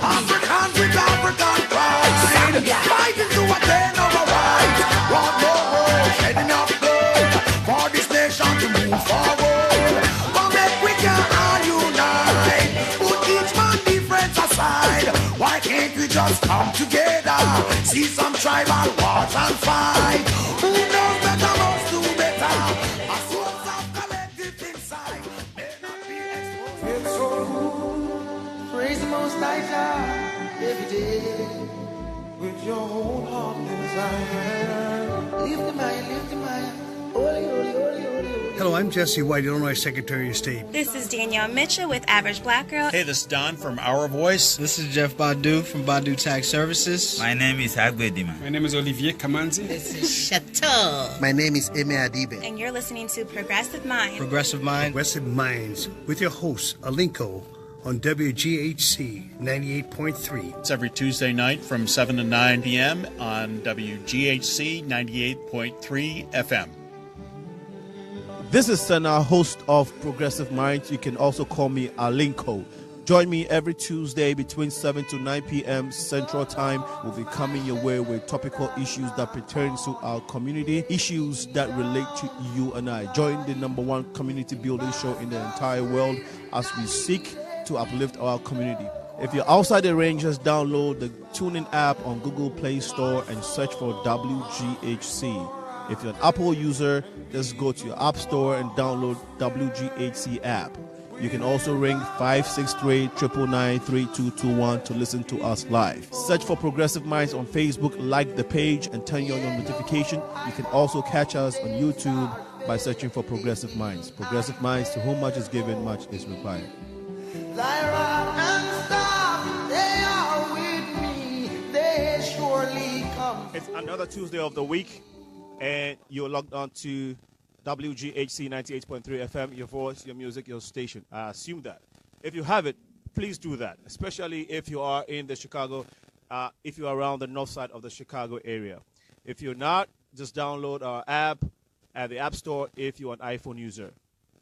Africans with African pride, fighting to attain our rights. Want more road, shedding of blood for this nation to move forward. But make we can all unite, put each man difference aside. Why can't we just come together, see some tribal wars and fight? Who knows better must do better? A source of collective insight may not be exposed. It's so good, praise the Most High God every day with your whole heart and desire. Lift the mind, holy, holy, holy, holy. Hello, I'm Jesse White, Illinois Secretary of State. This is Danielle Mitchell with Average Black Girl. Hey, this is Don from Our Voice. This is Jeff Badu from Badu Tax Services. My name is Agbe Dima. My name is Olivier Kamanzi. This is Chateau. My name is Eme Adibe. And you're listening to Progressive Mind. Progressive Mind. Progressive Minds with your host, Alinko, on WGHC 98.3. It's every Tuesday night from 7 to 9 p.m. on WGHC 98.3 FM. This is Senna, host of Progressive Minds. You can also call me Alinko. Join me every Tuesday between 7 to 9 p.m. Central Time. We'll be coming your way with topical issues that pertain to our community, issues that relate to you and I. Join the #1 community building show in the entire world as we seek to uplift our community. If you're outside the range, just download the TuneIn app on Google Play Store and search for WGHC. If you're an Apple user, just go to your App Store and download WGHC app. You can also ring 563-999-3221 to listen to us live. Search for Progressive Minds on Facebook, like the page, and turn on your notification. You can also catch us on YouTube by searching for Progressive Minds. Progressive Minds, to whom much is given, much is required. Lyra and Star, they are with me, they surely come. It's another Tuesday of the week, and you're logged on to WGHC 98.3 FM, your voice, your music, your station. I assume that. If you have it, please do that, especially if you are in the Chicago, if you are around the north side of the Chicago area. If you're not, just download our app at the App Store if you're an iPhone user.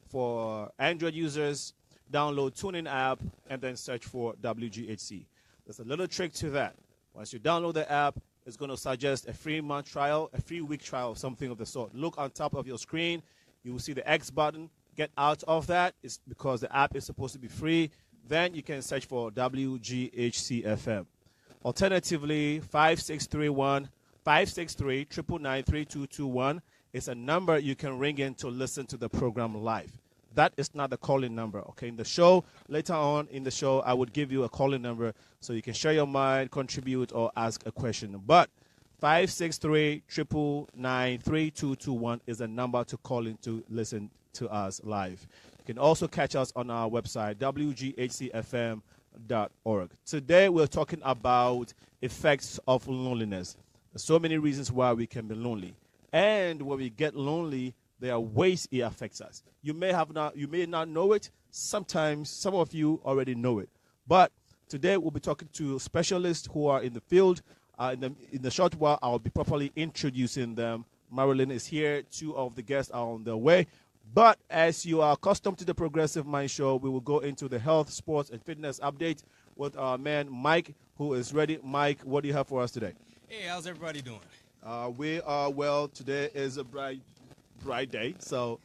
For Android users, download TuneIn app and then search for WGHC. There's a little trick to that. Once you download the app, it's going to suggest a free month trial, a free week trial, something of the sort. Look on top of your screen. You will see the X button. Get out of that. It's because the app is supposed to be free. Then you can search for WGHC FM. Alternatively, 5631-563-999-3221 is a number you can ring in to listen to the program live. That is not the call-in number, okay? In the show, later on in the show, I would give you a call-in number so you can share your mind, contribute, or ask a question. But 563-999-3221 is the number to call in to listen to us live. You can also catch us on our website, wghcfm.org. Today, we're talking about effects of loneliness. There's so many reasons why we can be lonely. And when we get lonely, there are ways it affects us. You may not know it. Sometimes some of you already know it. But today we'll be talking to specialists who are in the field. In the short while, I'll be properly introducing them. Marilyn is here. 2 of the guests are on their way. But as you are accustomed to the Progressive Mind Show, we will go into the health, sports, and fitness update with our man Mike, who is ready. Mike, what do you have for us today? Hey, how's everybody doing? We are well. Today is a bright day, so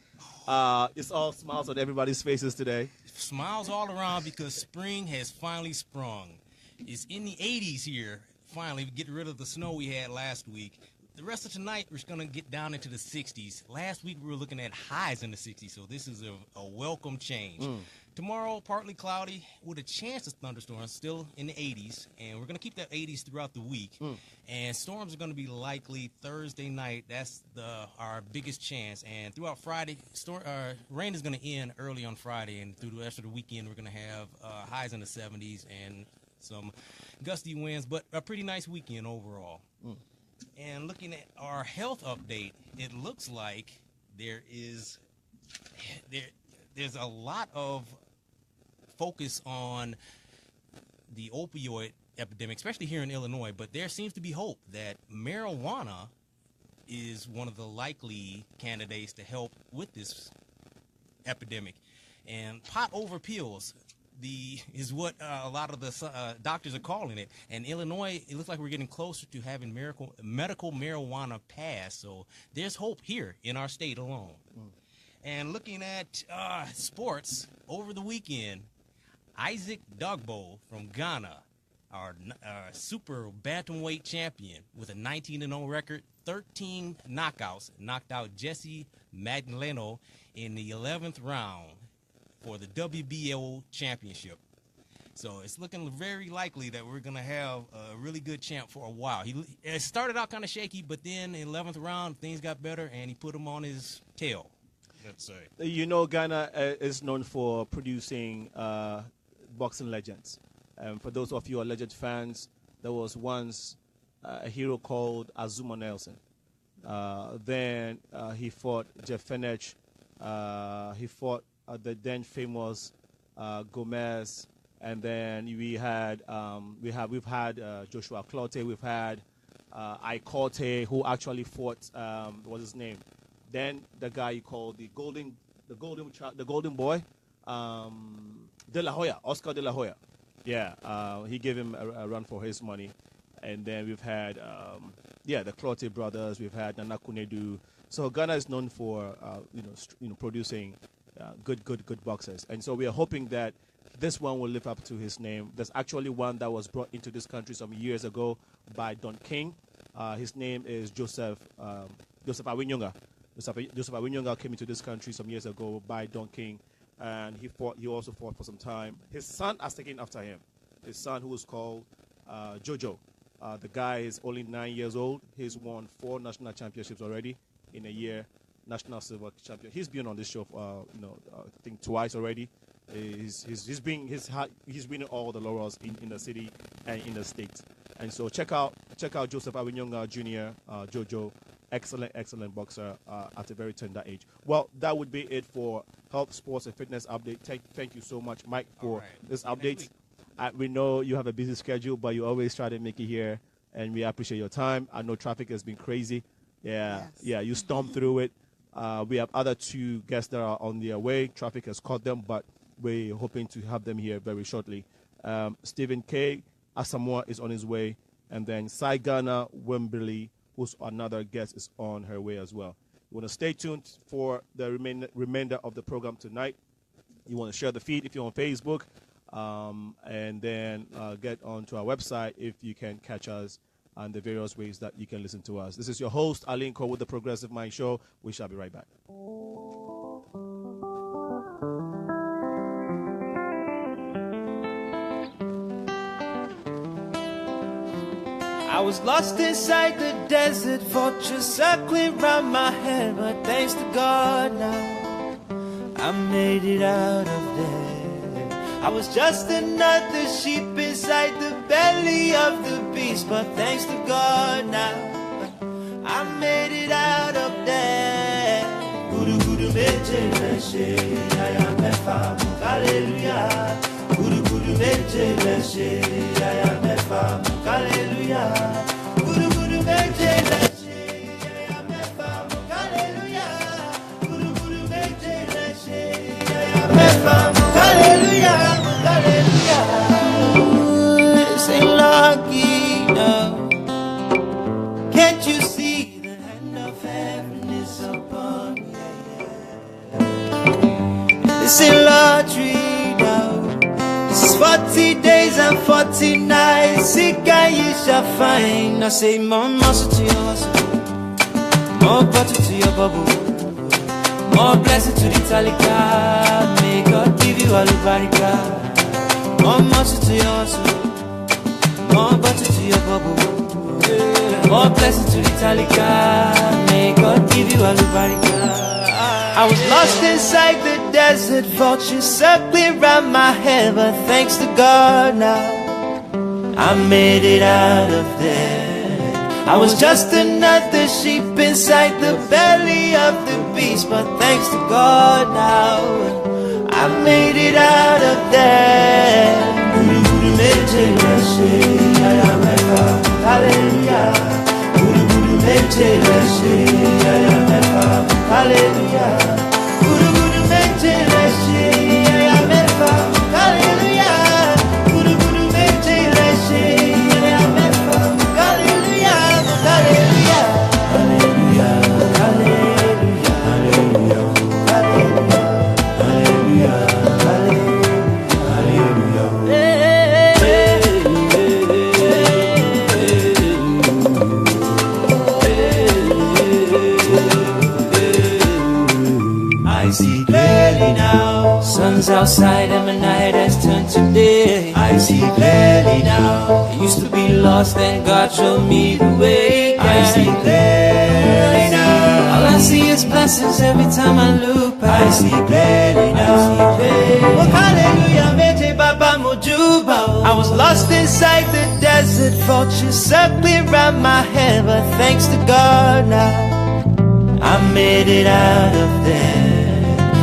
it's all smiles on everybody's faces today. Smiles all around because spring has finally sprung. It's in the 80s here. Finally, we get rid of the snow we had last week. The rest of tonight, we're going to get down into the 60s. Last week, we were looking at highs in the 60s, so this is a welcome change. Tomorrow, partly cloudy with a chance of thunderstorms, still in the 80s, and we're going to keep that 80s throughout the week. And storms are going to be likely Thursday night. That's our biggest chance. And throughout Friday, rain is going to end early on Friday, and through the rest of the weekend, we're going to have highs in the 70s and some gusty winds, but a pretty nice weekend overall. And looking at our health update, it looks like there's a lot of focus on the opioid epidemic, especially here in Illinois, but there seems to be hope that marijuana is one of the likely candidates to help with this epidemic. And pot over pills, is what a lot of the doctors are calling it. And Illinois, it looks like we're getting closer to having medical marijuana passed. So there's hope here in our state alone. And looking at sports, over the weekend, Isaac Dogbo from Ghana, our super bantamweight champion with a 19-0 record, 13 knockouts, knocked out Jesse Magdaleno in the 11th round for the WBO championship. So it's looking very likely that we're going to have a really good champ for a while. It started out kind of shaky, but then in the 11th round, things got better, and he put him on his tail, let's say. You know, Ghana is known for producing boxing legends. For those of you who are legend fans, there was once a hero called Azuma Nelson. Then he fought Jeff Fenech. He fought the then famous Gomez, and then we've had Joshua Clottey. We've had Ikote, who actually fought what's his name? Then the guy you call the golden boy, De La Hoya, Oscar De La Hoya. Yeah, he gave him a run for his money. And then we've had the Clottey brothers. We've had Nana Kunedu. So Ghana is known for producing good boxers, and so we are hoping that this one will live up to his name. There's actually one that was brought into this country some years ago by Don King. His name is Joseph Awinyonga. Joseph Awinyonga came into this country some years ago by Don King, and he also fought for some time. His son has taken after him. His son, who was called Jojo. The guy is only 9 years old. He's won 4 national championships already in a year. National silver champion. He's been on this show, I think twice already. He's winning all the laurels in the city and in the state. And so check out Joseph Awinyonga Jr. Jojo, excellent boxer at a very tender age. Well, that would be it for Health, Sports, and Fitness update. Thank you so much, Mike, for this update. We know you have a busy schedule, but you always try to make it here, and we appreciate your time. I know traffic has been crazy. Yeah, you stormed through it. We have other 2 guests that are on their way. Traffic has caught them, but we're hoping to have them here very shortly. Stephen K. Asamoah is on his way, and then Saigana Wembley, who's another guest, is on her way as well. You want to stay tuned for the remainder of the program tonight. You want to share the feed if you're on Facebook, and then get onto our website if you can catch us and the various ways that you can listen to us. This is your host, Alinko, with the Progressive Mind Show. We shall be right back. I was lost inside the desert fortress, circling round my head, but thanks to God now I made it out of there. I was just another sheep inside the belly of the beast, but thanks to God now I made it out of there. Guru Guru Meche Meshe, I am a farm, hallelujah. Guru Guru Meche Meshe, I am a farm, hallelujah. Guru Guru Meche Meshe, I am a farm, hallelujah. Guru Guru Meche Meshe, I am a farm, hallelujah. This ain't lucky, no. Can't you see the hand of heaven is upon me? This ain't lottery, no. This is 40 days and 40 nights. Seek and you shall find. I say more muscle to your hustle, more butter to your bubble, more blessing to the talika. May God give you all the barika. More muscle to your hustle, more butter to your bubble, more blessing to the talika. May God give you all the barika. I was lost inside the desert fortress, circling round my head, but thanks to God now I made it out of there. I was just another sheep inside the belly of the beast, but thanks to God now I made it out of there. Guru Guru Meche Meshe, I am a farm, hallelujah. Guru Guru Meche Meshe, I am a farm, hallelujah. Guru Guru Meche Meshe, I am a farm, hallelujah. see clearly now. I used to be lost and God showed me the way. I see clearly now. All I see is blessings every time I look back. I see clearly now. I see clearly. Oh, hallelujah, mete baba mojuba. I was lost inside the desert, vultures circling round my head, but thanks to God now I made it out of there.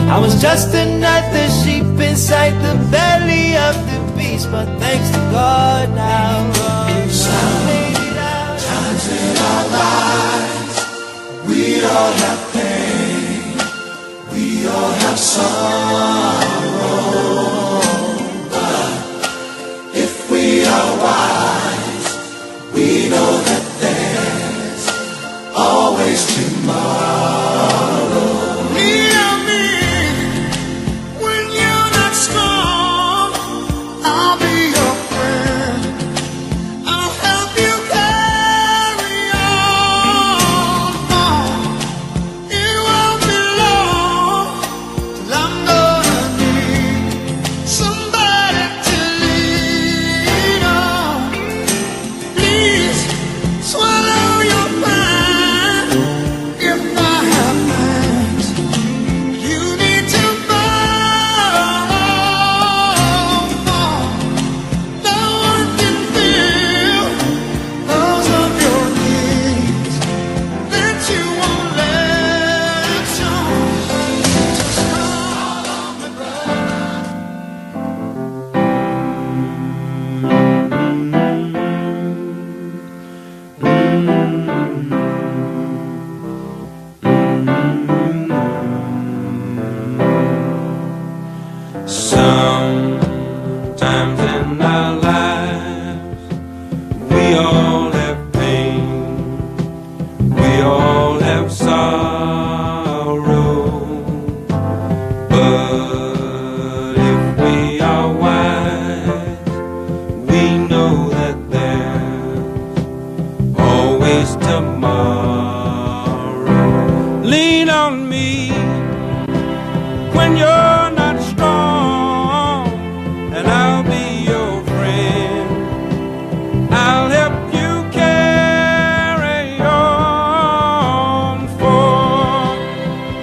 I was just another sheep inside the belly of the beast, but thanks to God now I made it out. Times in our lives, we all have pain, we all have sorrow, but if we are wise, we know that there's always tomorrow. Near me, when you're not strong, I'll be your friend. I'll help you carry on. It won't be long till I'm gonna need somebody to lean on. Please swallow your pride. If I have plans, you need to borrow. No one can feel those of your needs that you won't let show. Just call on me, Sometimes in our lives, we all have pain, we all have sorrow, but if we are wise, we know that there's always tomorrow. Lean on me when you're not strong, and I'll be your friend. I'll help you carry on, for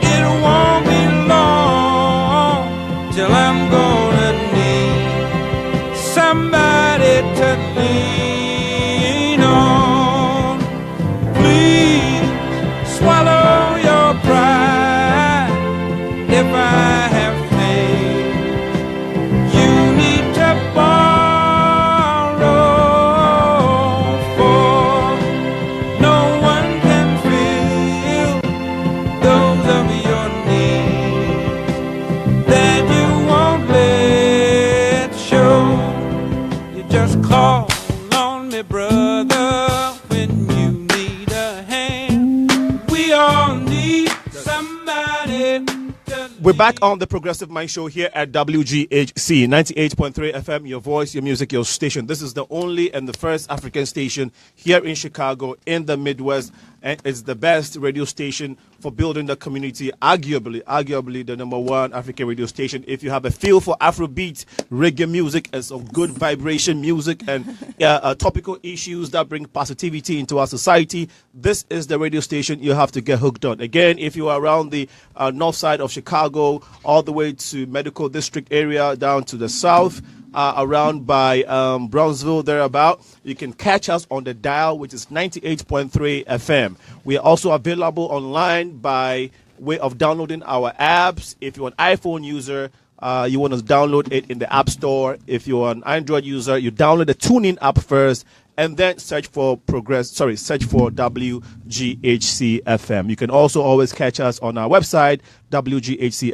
it won't be long till I'm gonna need somebody to lean on. Please swallow your pride. If I have faith, you need to borrow, for no one can feel those of your needs that you won't let show. You just call on me, brother, when you need a hand. We all need somebody to We're back on the Progressive Mind Show here at WGHC 98.3 FM, your voice, your music, your station. This is the only and the first African station here in Chicago, in the Midwest, and it's the best radio station for building the community. Arguably the number one African radio station. If you have a feel for Afrobeat, reggae music, and some good vibration music, and topical issues that bring positivity into our society, this is the radio station you have to get hooked on. Again, if you are around the north side of Chicago, all the way to Medical District area, down to the south, around by Brownsville, thereabout, you can catch us on the dial, which is 98.3 FM. We are also available online by way of downloading our apps. If you're an iPhone user, you want to download it in the App Store. If you're an Android user, you download the TuneIn app first, and then search for WGHC FM. You can also always catch us on our website, WGHCFM.org.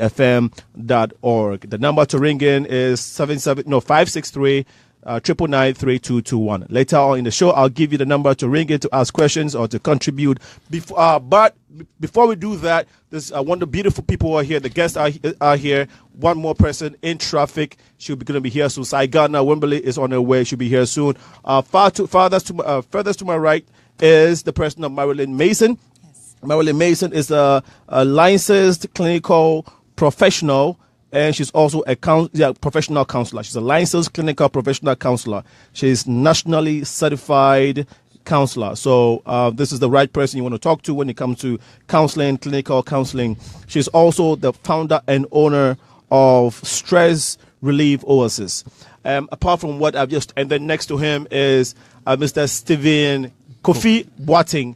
The number to ring in is 563 999-3221. Later on in the show, I'll give you the number to ring in to ask questions or to contribute. But before we do that, there's one of the beautiful people who are here. The guests are here. One more person in traffic. She'll be going to be here soon. Saigana Wimberley is on her way. She'll be here soon. Furthest to my right is the person of Marilyn Mason. Yes. Marilyn Mason is a licensed clinical professional and she's also a professional counselor. She's a licensed clinical professional counselor. She's nationally certified counselor. So this is the right person you want to talk to when it comes to counseling, clinical counseling. She's also the founder and owner of Stress Relief Oasis. Apart from what I've just, and then next to him is Mr. Stephen Kofi Boateng.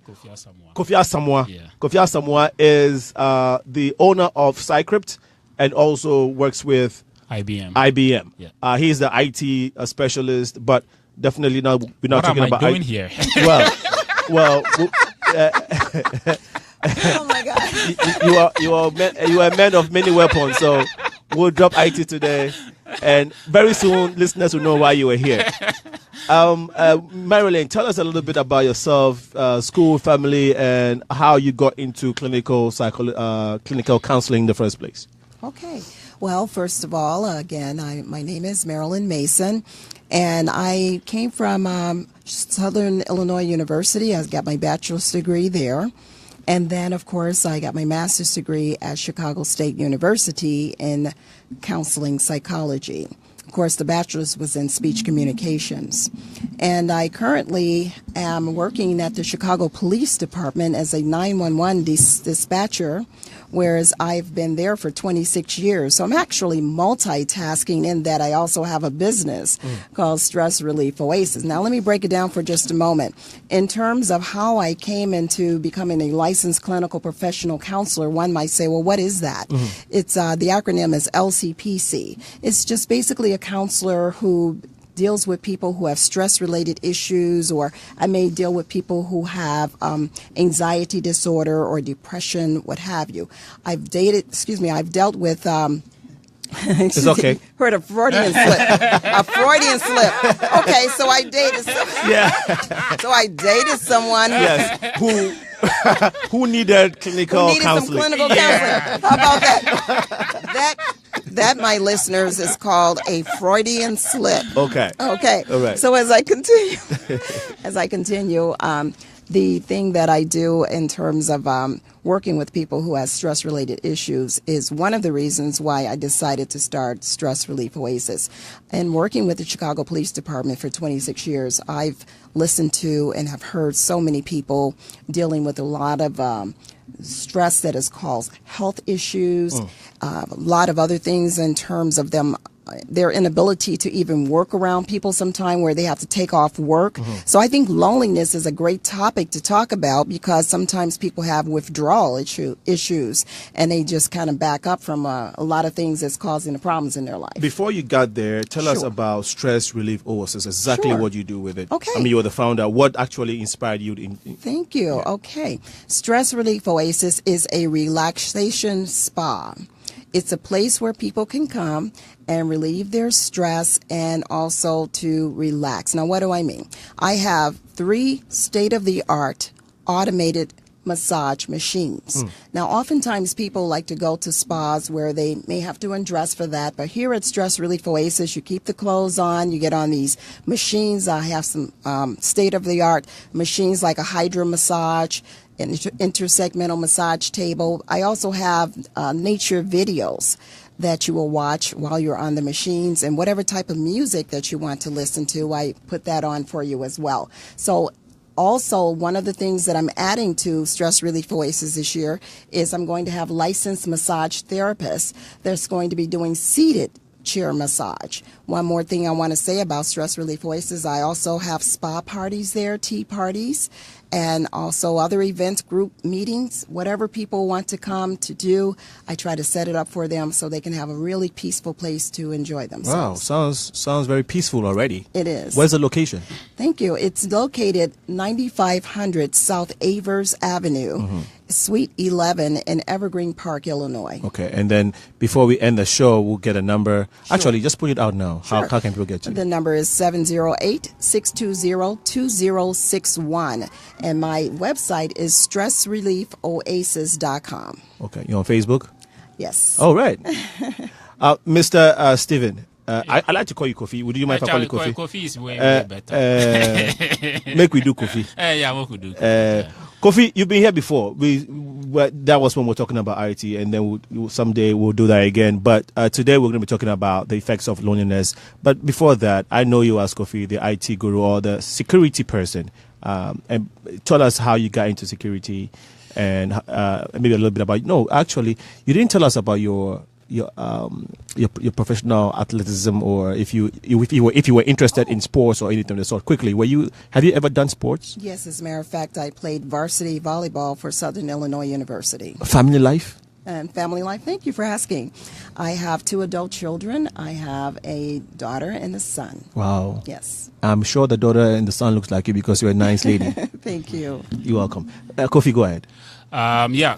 Kofi Asamoah. Yeah. Kofi Asamoah is the owner of Cycrypt and also works with IBM. Yeah. He's the IT specialist, but definitely not. We're not talking about. What am I doing here? Well. Oh my God! You are a man of many weapons. So we'll drop IT today, and very soon listeners will know why you were here. Marilyn, tell us a little bit about yourself, school, family, and how you got into clinical counseling in the first place. Okay. Well, first of all, again, my name is Marilyn Mason, and I came from Southern Illinois University. I got my bachelor's degree there. And then, of course, I got my master's degree at Chicago State University in counseling psychology. Of course, the bachelor's was in speech communications. And I currently am working at the Chicago Police Department as a 911 dispatcher, whereas I've been there for 26 years. So I'm actually multitasking in that I also have a business called Stress Relief Oasis. Now, let me break it down for just a moment. In terms of how I came into becoming a licensed clinical professional counselor, one might say, well, what is that? It's the acronym is LCPC. It's just basically a counselor who deals with people who have stress-related issues, or I may deal with people who have anxiety disorder or depression, what have you. I've dealt with it's okay. Heard a Freudian slip. A Freudian slip. Okay, so I dated someone. Yeah. So I dated someone Yes. Who needed clinical counseling. Some clinical counseling. How about that? That, my listeners, is called a Freudian slip. Okay. All right. So as I continue, the thing that I do in terms of working with people who have stress-related issues is one of the reasons why I decided to start Stress Relief Oasis. And working with the Chicago Police Department for 26 years, I've listened to and have heard so many people dealing with a lot of stress that has caused health issues, a lot of other things in terms of their inability to even work around people sometime where they have to take off work. So I think loneliness is a great topic to talk about because sometimes people have withdrawal issues and they just kind of back up from a lot of things that's causing the problems in their life. Before you got there, tell us about Stress Relief Oasis, exactly what you do with it. Okay. I mean, you're the founder. What actually inspired you? Thank you. Yeah. Okay. Stress Relief Oasis is a relaxation spa. It's a place where people can come and relieve their stress and also to relax. Now, what do I mean? I have 3 state-of-the-art automated massage machines. Now, oftentimes people like to go to spas where they may have to undress for that, but here at Stress Relief Oasis, you keep the clothes on, you get on these machines. I have some state-of-the-art machines like a hydro massage, an intersegmental massage table. I also have nature videos that you will watch while you're on the machines, and whatever type of music that you want to listen to, I put that on for you as well. So also, one of the things that I'm adding to Stress Relief Oasis this year is I'm going to have licensed massage therapists that's going to be doing seated chair massage. One more thing I want to say about Stress Relief Oasis, I also have spa parties there, tea parties, and also other events, group meetings, whatever people want to come to do, I try to set it up for them so they can have a really peaceful place to enjoy themselves. Wow, sounds very peaceful already. It is. Where's the location? Thank you. It's located 9500 South Avers Avenue, Suite 11 in Evergreen Park, Illinois. Okay, and then before we end the show, we'll get a number. Sure. Actually, just put it out now. Sure. How can people get you? The number is 708-620-2061. And my website is stressreliefoasis.com. Okay, you're on Facebook? Yes. All right. Mr. Stephen, I like to call you Kofi. Would you mind if I call you Kofi? Kofi is way better. Make we do Kofi. Yeah, we could do. Kofi, you've been here before. We that was when we're talking about IT, and then someday we'll do that again. But today we're going to be talking about the effects of loneliness. But before that, I know you as Kofi, the IT guru or the security person, and tell us how you got into security, and maybe a little bit about. No, actually, you didn't tell us about your professional athleticism, or if you were interested in sports or anything of the sort. Quickly, have you ever done sports? Yes, as a matter of fact, I played varsity volleyball for Southern Illinois University. Family life? And family life, thank you for asking. I have 2 adult children. I have a daughter and a son. Wow. Yes. I'm sure the daughter and the son looks like you because you're a nice lady. Thank you. You're welcome. Kofi, go ahead.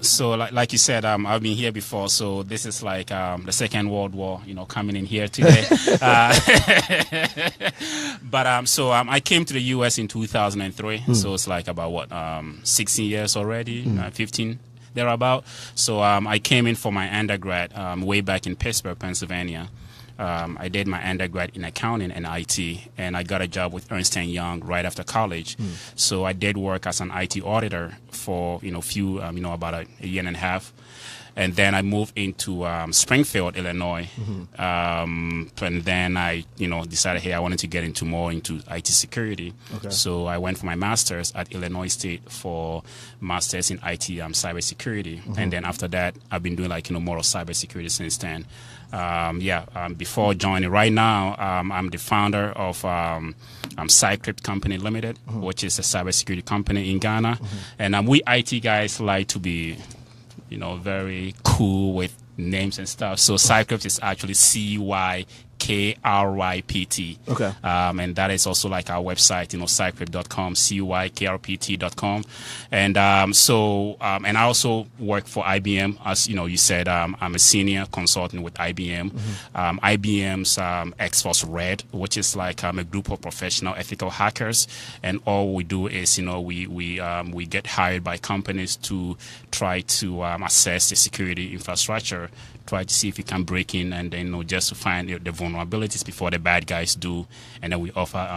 So like you said, I've been here before, so this is like the Second World War, coming in here today. But I came to the U.S. in 2003, so it's like about 16 years already, 15 thereabout. So I came in for my undergrad way back in Pittsburgh, Pennsylvania. I did my undergrad in accounting and IT, and I got a job with Ernst & Young right after college. So I did work as an IT auditor for about a year and a half, and then I moved into Springfield, Illinois. And then I decided, hey, I wanted to get more into IT security. Okay. So I went for my master's at Illinois State for master's in IT cybersecurity, and then after that I've been doing more of cybersecurity since then. Before joining, right now, I'm the founder of Cycrypt Company Limited, which is a cybersecurity company in Ghana. And we IT guys like to be, very cool with names and stuff. So Cycrypt is actually CYKRYPT. Okay. And that is also like our website, cycrypt.com, CYKRPT.com. And and I also work for IBM. As you said, I'm a senior consultant with IBM. IBM's X-Force Red, which is like a group of professional ethical hackers. And all we do is, we get hired by companies to try to assess the security infrastructure, try to see if we can break in, and then just to find the vulnerabilities before the bad guys do, and then we offer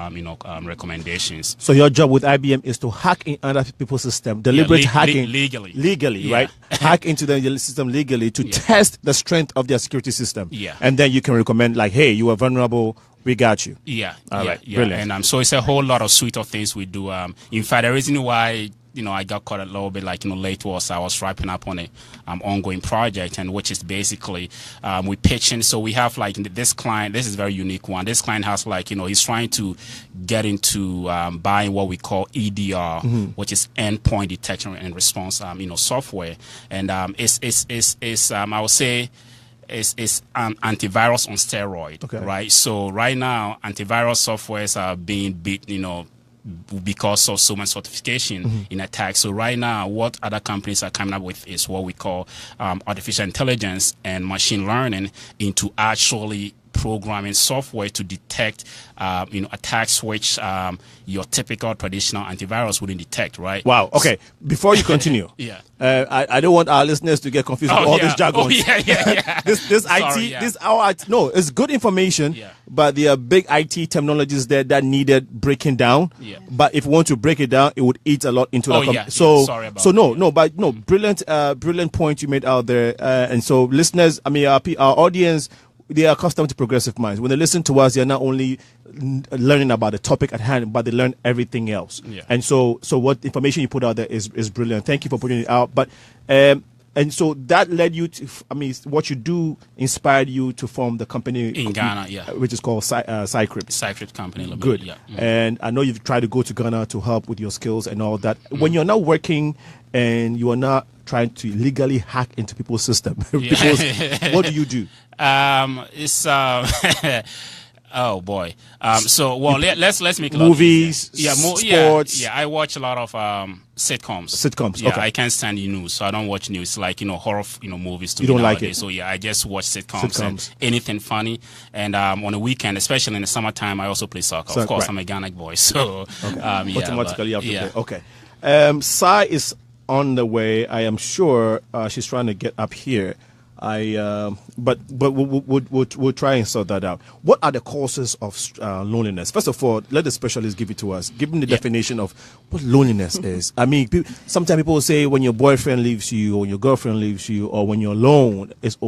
recommendations. So your job with IBM is to hack in other people's system, deliberate hacking legally, right? Hack into the system legally to test the strength of their security system. Yeah, and then you can recommend like, hey, you are vulnerable. We got you. Yeah. All right. Brilliant. And so it's a whole lot of suite of things we do. In fact, the reason why I got caught a little bit late was I was wrapping up on a ongoing project, and which is basically we pitching. So we have this client. This is a very unique one. This client has he's trying to get into buying what we call EDR, which is endpoint detection and response software, and it's I would say it's antivirus on steroid, right? So right now antivirus softwares are being beat, because of so much certification in attacks. So right now, what other companies are coming up with is what we call artificial intelligence and machine learning into actually programming software to detect, attacks which your typical traditional antivirus wouldn't detect, right? Wow. Okay. Before you continue, I don't want our listeners to get confused with all this jargon. This Sorry, IT, it's good information, but there are big IT terminologies there that needed breaking down. Yeah. But if you want to break it down, it would eat a lot into the sorry about that. Brilliant point you made out there. And so listeners, our audience, they are accustomed to progressive minds. When they listen to us, they are not only learning about the topic at hand, but they learn everything else. Yeah. And so what information you put out there is brilliant. Thank you for putting it out. But and so that led you to, what you do inspired you to form the company in Ghana, which is called Cycrypt. Cycrypt Company Limited. Good. Yeah. And I know you've tried to go to Ghana to help with your skills and all that. When you're not working and you are not trying to legally hack into people's system, because what do you do? It's oh boy. Let's make a lot movies, sports. I watch a lot of sitcoms. Yeah, okay. I can't stand the news, so I don't watch news. Like horror, movies. You don't like it, so I just watch sitcoms. And anything funny. And on the weekend, especially in the summertime, I also play soccer. Of course, I'm a Ghana boy, so automatically you have to play. Okay. Sai is on the way. I am sure she's trying to get up here. But we'll try and sort that out. What are the causes of loneliness? First of all, let the specialist give it to us. Give them the definition of what loneliness is. I mean, sometimes people will say when your boyfriend leaves you, or your girlfriend leaves you, or when you're alone, is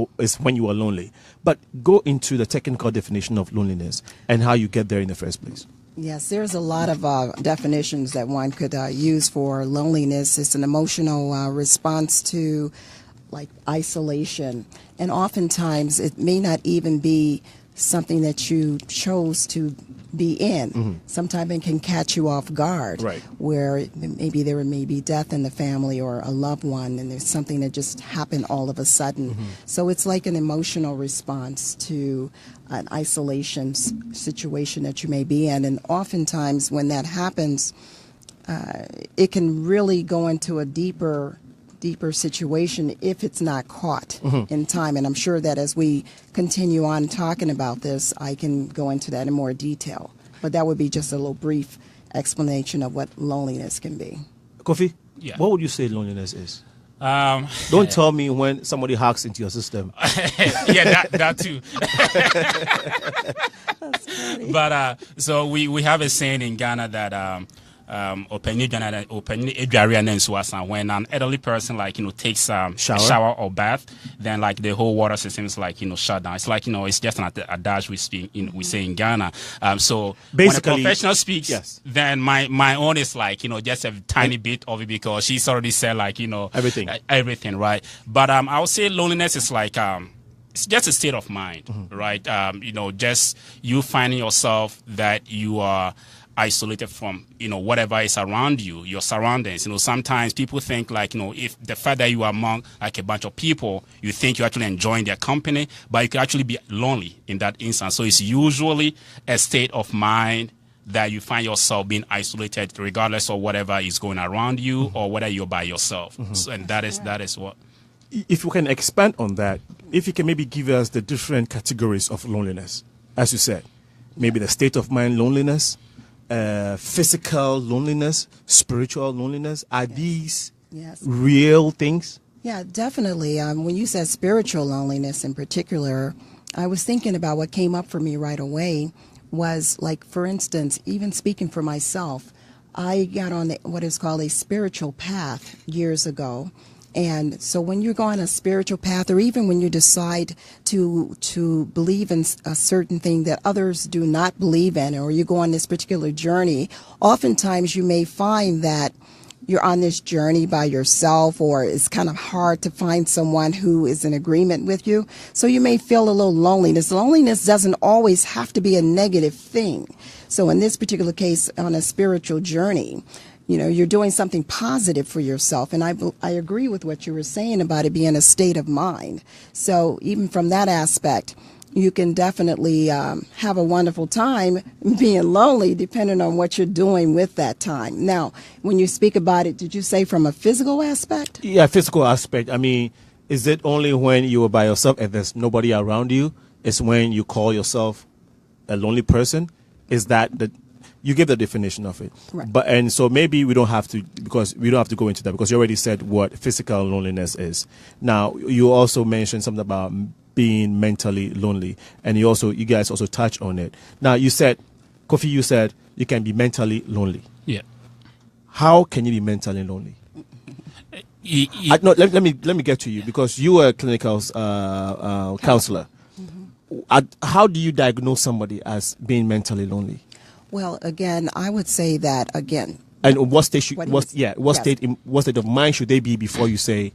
when you are lonely. But go into the technical definition of loneliness and how you get there in the first place. Yes, there's a lot of definitions that one could use for loneliness. It's an emotional response to like isolation, and oftentimes it may not even be something that you chose to be in. Sometimes it can catch you off guard, right, where maybe there may be death in the family or a loved one, and there's something that just happened all of a sudden. So it's like an emotional response to an isolation situation that you may be in, and oftentimes when that happens, it can really go into a deeper situation if it's not caught in time. And I'm sure that as we continue on talking about this, I can go into that in more detail. But that would be just a little brief explanation of what loneliness can be. Kofi, what would you say loneliness is? Don't tell me when somebody hacks into your system. Yeah, that too. But so we have a saying in Ghana that when an elderly person takes shower or bath, then like the whole water system is shut down. It's it's just an adage we say in Ghana. So basically, when a professional speaks, then my own is just a tiny bit of it, because she's already said everything, right? But I would say loneliness is it's just a state of mind, right? Just you finding yourself that you are isolated from whatever is around you, your surroundings. Sometimes people think if the fact that you are among a bunch of people, you think you're actually enjoying their company, but you could actually be lonely in that instance. So it's usually a state of mind that you find yourself being isolated, regardless of whatever is going around you or whether you're by yourself. And that is what. If you can expand on that, if you can maybe give us the different categories of loneliness, as you said, maybe the state of mind loneliness, physical loneliness, spiritual loneliness, are these real things? Yeah, definitely. When you said spiritual loneliness in particular, I was thinking about what came up for me right away was, for instance, even speaking for myself, I got on what is called a spiritual path years ago. And so when you go on a spiritual path, or even when you decide to believe in a certain thing that others do not believe in, or you go on this particular journey, oftentimes you may find that you're on this journey by yourself, or it's kind of hard to find someone who is in agreement with you. So you may feel a little loneliness. Loneliness doesn't always have to be a negative thing. So in this particular case, on a spiritual journey, you're doing something positive for yourself. And I agree with what you were saying about it being a state of mind. So even from that aspect, you can definitely have a wonderful time being lonely, depending on what you're doing with that time. Now, when you speak about it, did you say from a physical aspect? Yeah, physical aspect. I mean, is it only when you are by yourself and there's nobody around you? Is when you call yourself a lonely person? Is that you give the definition of it, right? And so maybe we don't have to go into that, because you already said what physical loneliness is. Now you also mentioned something about being mentally lonely, and you guys also touched on it. Now you said, Kofi, you can be mentally lonely. Yeah. How can you be mentally lonely? No, let me get to you, because you are a clinical counselor. How do you diagnose somebody as being mentally lonely? Well, again, I would say that again. And what state of mind should they be before you say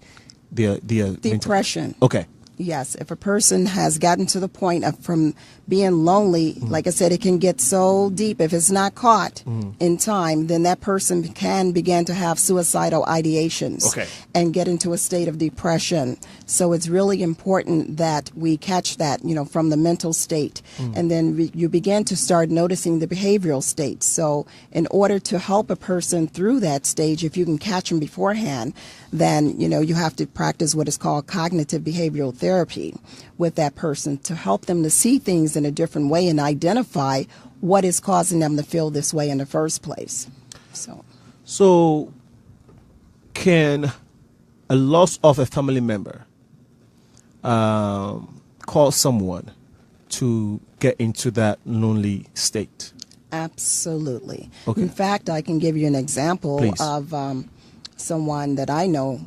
they're depression? Okay. Yes, if a person has gotten to the point of from being lonely, like I said, it can get so deep. If it's not caught in time, then that person can begin to have suicidal ideations and get into a state of depression. So it's really important that we catch that, from the mental state. And then you begin to start noticing the behavioral state. So in order to help a person through that stage, if you can catch them beforehand, then, you have to practice what is called cognitive behavioral therapy with that person to help them to see things in a different way and identify what is causing them to feel this way in the first place. So can a loss of a family member cause someone to get into that lonely state? Absolutely. Okay. In fact, I can give you an example Please. of someone that I know,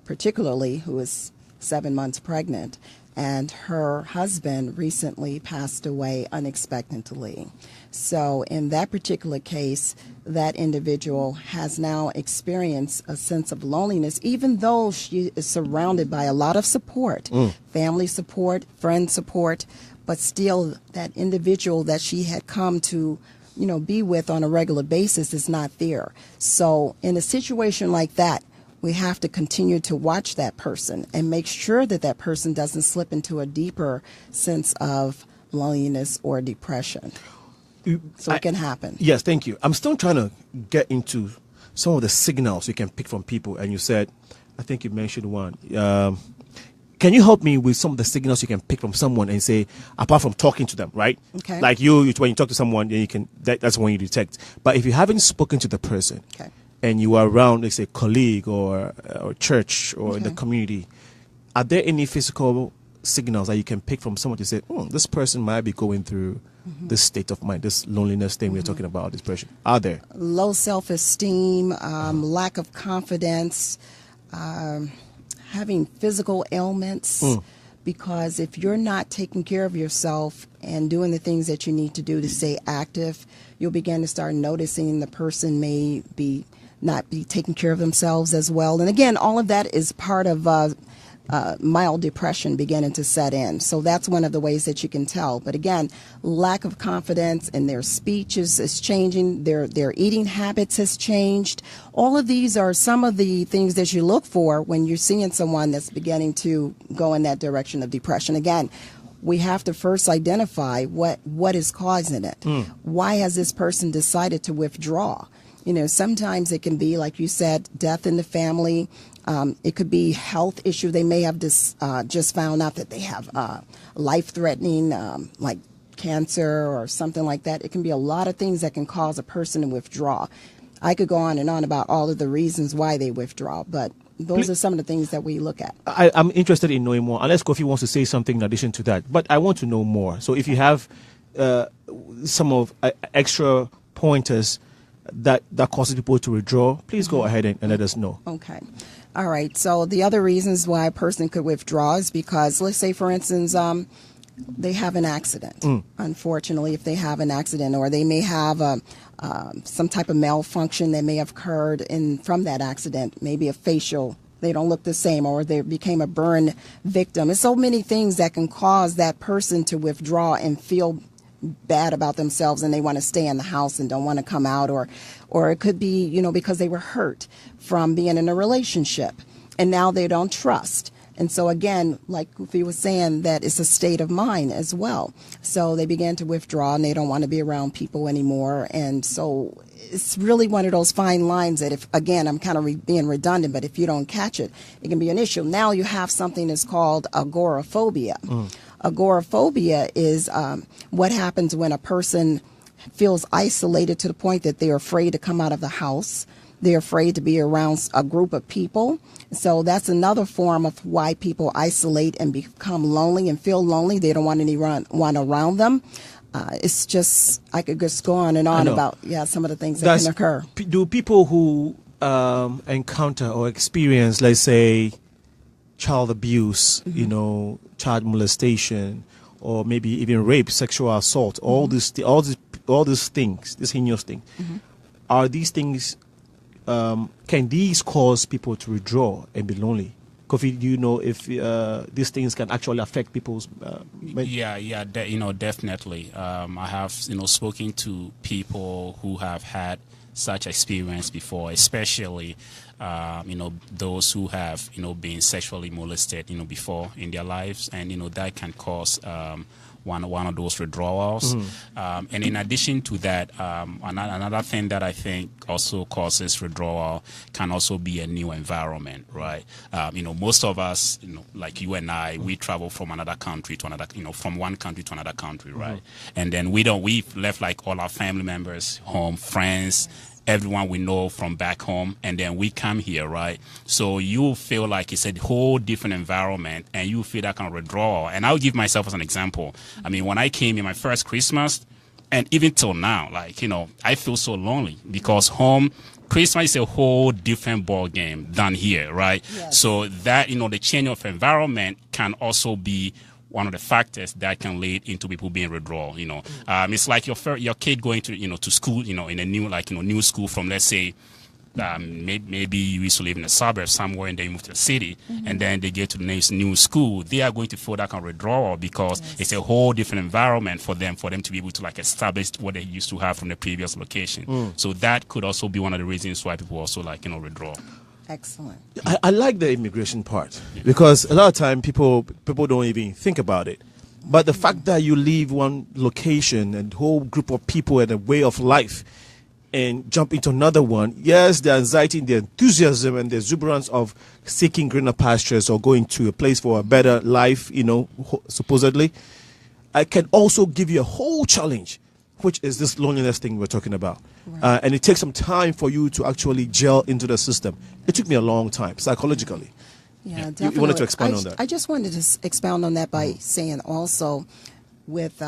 particularly who is 7 months pregnant, and her husband recently passed away unexpectedly. So in that particular case, that individual has now experienced a sense of loneliness, even though she is surrounded by a lot of support, family support, friend support, but still that individual that she had come to, be with on a regular basis is not there. So in a situation like that, we have to continue to watch that person and make sure that that person doesn't slip into a deeper sense of loneliness or depression. So it can happen. Yes, thank you. I'm still trying to get into some of the signals you can pick from people. And you said, I think you mentioned one. Can you help me with some of the signals you can pick from someone and say, apart from talking to them, right? Okay. Like when you talk to someone, then you can that's when you detect. But if you haven't spoken to the person, Okay. and you are around, let's say, a colleague or church or in the Okay. community, are there any physical signals that you can pick from someone to say, this person might be going through this state of mind, this loneliness thing we're talking about, depression? Are there? Low self-esteem, lack of confidence, having physical ailments. Because if you're not taking care of yourself and doing the things that you need to do to stay active, you'll begin to start noticing the person may be not be taking care of themselves as well. And again, all of that is part of mild depression beginning to set in. So that's one of the ways that you can tell. But again, lack of confidence in their speech is changing. Their eating habits has changed. All of these are some of the things that you look for when you're seeing someone that's beginning to go in that direction of depression. Again, we have to first identify what is causing it. Why has this person decided to withdraw? Sometimes it can be, like you said, death in the family. It could be health issue. They may have just found out that they have life-threatening, like cancer or something like that. It can be a lot of things that can cause a person to withdraw. I could go on and on about all of the reasons why they withdraw, but those are some of the things that we look at. I'm interested in knowing more, unless Kofi wants to say something in addition to that. But I want to know more. So if you have some of extra pointers that causes people to withdraw, please go ahead and let us know. Okay. All right. So the other reasons why a person could withdraw is because, let's say, for instance, they have an accident. Unfortunately, if they have an accident, or they may have some type of malfunction that may have occurred from that accident, maybe a facial, they don't look the same, or they became a burn victim. There's so many things that can cause that person to withdraw and feel bad about themselves, and they want to stay in the house and don't want to come out, or it could be, because they were hurt from being in a relationship and now they don't trust. And so again, like Kofi was saying, that it's a state of mind as well. So they began to withdraw and they don't want to be around people anymore. And so it's really one of those fine lines that, if, again, I'm kind of being redundant, but if you don't catch it, it can be an issue. Now you have something that's called agoraphobia. Agoraphobia is what happens when a person feels isolated to the point that they're afraid to come out of the house. They're afraid to be around a group of people. So that's another form of why people isolate and become lonely and feel lonely. They don't want anyone around them. It's just, I could just go on and on about some of the things that can occur. Do people who encounter or experience, let's say, child abuse, child molestation, or maybe even rape, sexual assault, all these things, this heinous thing, are these things? Can these cause people to withdraw and be lonely? Kofi, do you know if these things can actually affect people's? Definitely. I have spoken to people who have had such experience before, especially those who have been sexually molested before in their lives, and that can cause one of those withdrawals. And in addition to that, another thing that I think also causes withdrawal can also be a new environment, right? Most of us, like you and I, we travel from another country to another, from one country to another country, right? And then we've left like all our family members home, friends, everyone we know from back home, and then we come here, right? So you feel like it's a whole different environment, and you feel that kind of withdrawal. And I'll give myself as an example. I mean, when I came in my first Christmas, and even till now, like, you know, I feel so lonely because home, Christmas is a whole different ball game than here, right? Yes. So that, you know, the change of environment can also be one of the factors that can lead into people being withdrawal. You know, it's like your kid going to, you know, to school, you know, in a new, like, you know, new school from, let's say, maybe you used to live in the suburbs somewhere and then you move to the city, and then they get to the next new school. They are going to feel that kind of withdrawal because it's a whole different environment for them to be able to like establish what they used to have from the previous location. So that could also be one of the reasons why people also like, you know, withdraw. Excellent. I like the immigration part because a lot of time people don't even think about it. But the fact that you leave one location and whole group of people and a way of life and jump into another one, yes, the anxiety, the enthusiasm, and the exuberance of seeking greener pastures or going to a place for a better life, you know, supposedly, I can also give you a whole challenge, which is this loneliness thing we're talking about. Right. And it takes some time for you to actually gel into the system. It took me a long time, psychologically. Yeah, definitely. You wanted to expand on that? I just wanted to expound on that by saying also with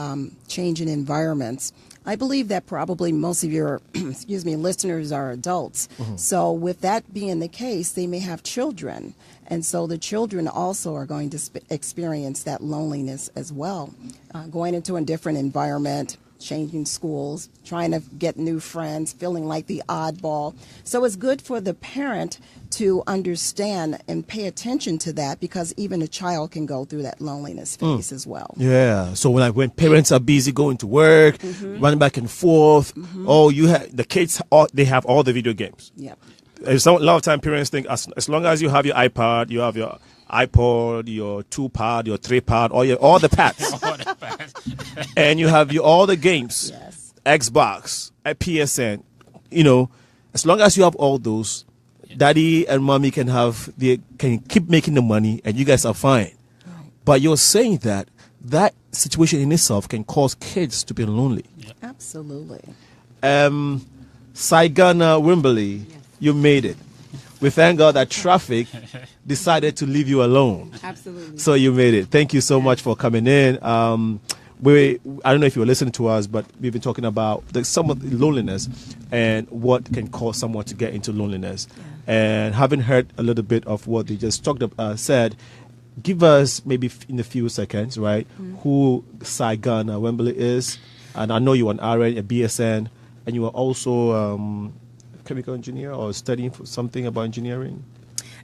changing environments, I believe that probably most of your listeners are adults. So with that being the case, they may have children. And so the children also are going to experience that loneliness as well. Going into a different environment, changing schools, trying to get new friends, feeling like the oddball. So it's good for the parent to understand and pay attention to that because even a child can go through that loneliness phase as well. Yeah. So when parents are busy going to work, running back and forth, the kids, they have all the video games. Yep. A lot of time parents think as long as you have your iPad, you have your iPod, your 2-pad, your 3-pad, all the pads. And you have all the games, Xbox, PSN, you know, as long as you have all those, daddy and mommy can keep making the money and you guys are fine. But you're saying that situation in itself can cause kids to be lonely. Absolutely. Saigana Wimberley, you made it. We thank God that traffic decided to leave you alone. Absolutely. So you made it. Thank you so much for coming in. I don't know if you were listening to us, but we've been talking about some of the loneliness and what can cause someone to get into loneliness. And having heard a little bit of what they just said, give us maybe in a few seconds, right, who Saigana Wimberley is. And I know you're an RN, a BSN, and you are also chemical engineer or studying for something about engineering?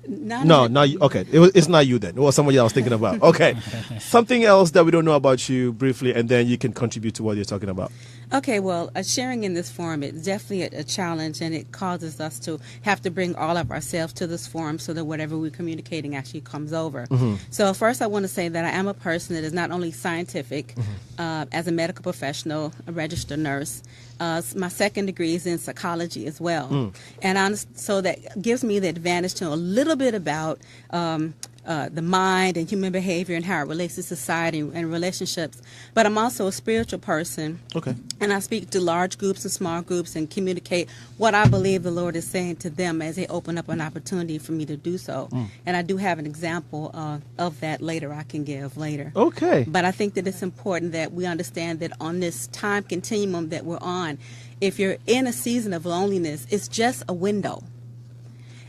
Not you. Okay, it's not you then. It was somebody I was thinking about. Okay, something else that we don't know about you briefly, and then you can contribute to what you're talking about. Okay, well, sharing in this forum, it's definitely a challenge, and it causes us to have to bring all of ourselves to this forum so that whatever we're communicating actually comes over. So first I want to say that I am a person that is not only scientific, as a medical professional, a registered nurse, my second degree is in psychology as well. And so that gives me the advantage to know a little bit about the mind and human behavior and how it relates to society and relationships. But I'm also a spiritual person. Okay. And I speak to large groups and small groups and communicate what I believe the Lord is saying to them as they open up an opportunity for me to do so. And I do have an example of that later I can give later. Okay. But I think that it's important that we understand that on this time continuum that we're on, if you're in a season of loneliness, it's just a window.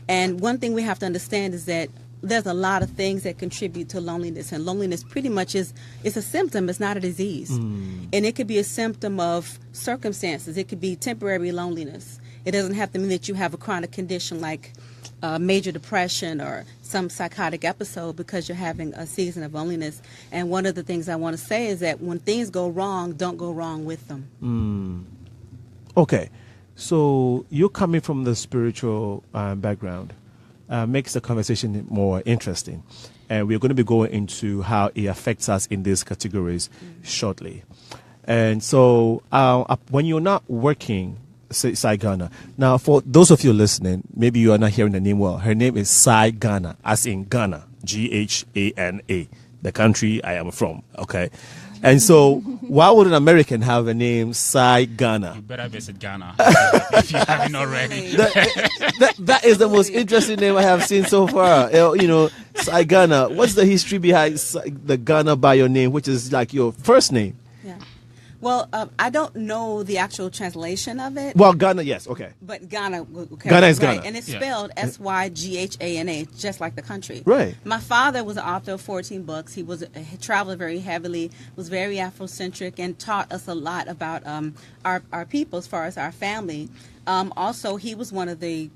And one thing we have to understand is that there's a lot of things that contribute to loneliness, and loneliness pretty much it's a symptom, it's not a disease. And it could be a symptom of circumstances. It could be temporary loneliness. It doesn't have to mean that you have a chronic condition like major depression or some psychotic episode because you're having a season of loneliness. And one of the things I want to say is that when things go wrong, don't go wrong with them. Okay, so you're coming from the spiritual background. Makes the conversation more interesting. And we're going to be going into how it affects us in these categories shortly. And so when you're not working, Saigana, now for those of you listening, maybe you are not hearing the name well. Her name is Saigana, as in Ghana, Ghana, the country I am from, okay? And so, why would an American have a name Cy Ghana? You better visit Ghana if you haven't already. That is the most interesting name I have seen so far. Cy Ghana. What's the history behind the Ghana by your name, which is like your first name? Yeah. Well, I don't know the actual translation of it. Well, Ghana, yes, okay. But Ghana, okay, Ghana is right. Ghana. And it's spelled Syghana, just like the country. Right. My father was an author of 14 books. He traveled very heavily, was very Afrocentric, and taught us a lot about our people as far as our family. Also, he was one of the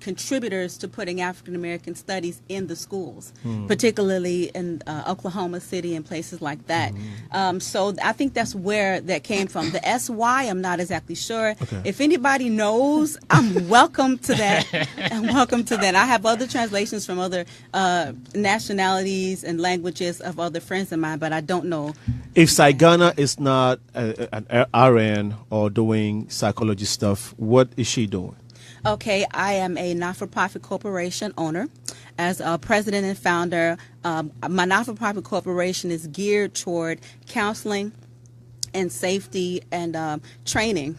contributors to putting African American studies in the schools, particularly in Oklahoma City and places like that. So I think that's where that came from. The SY, I'm not exactly sure. Okay. If anybody knows, I'm welcome to that. I'm welcome to that. I have other translations from other nationalities and languages of other friends of mine, but I don't know. If Saigana is not an RN or doing psychology stuff, what is she doing? Okay, I am a not-for-profit corporation owner. As a president and founder, my not-for-profit corporation is geared toward counseling and safety and training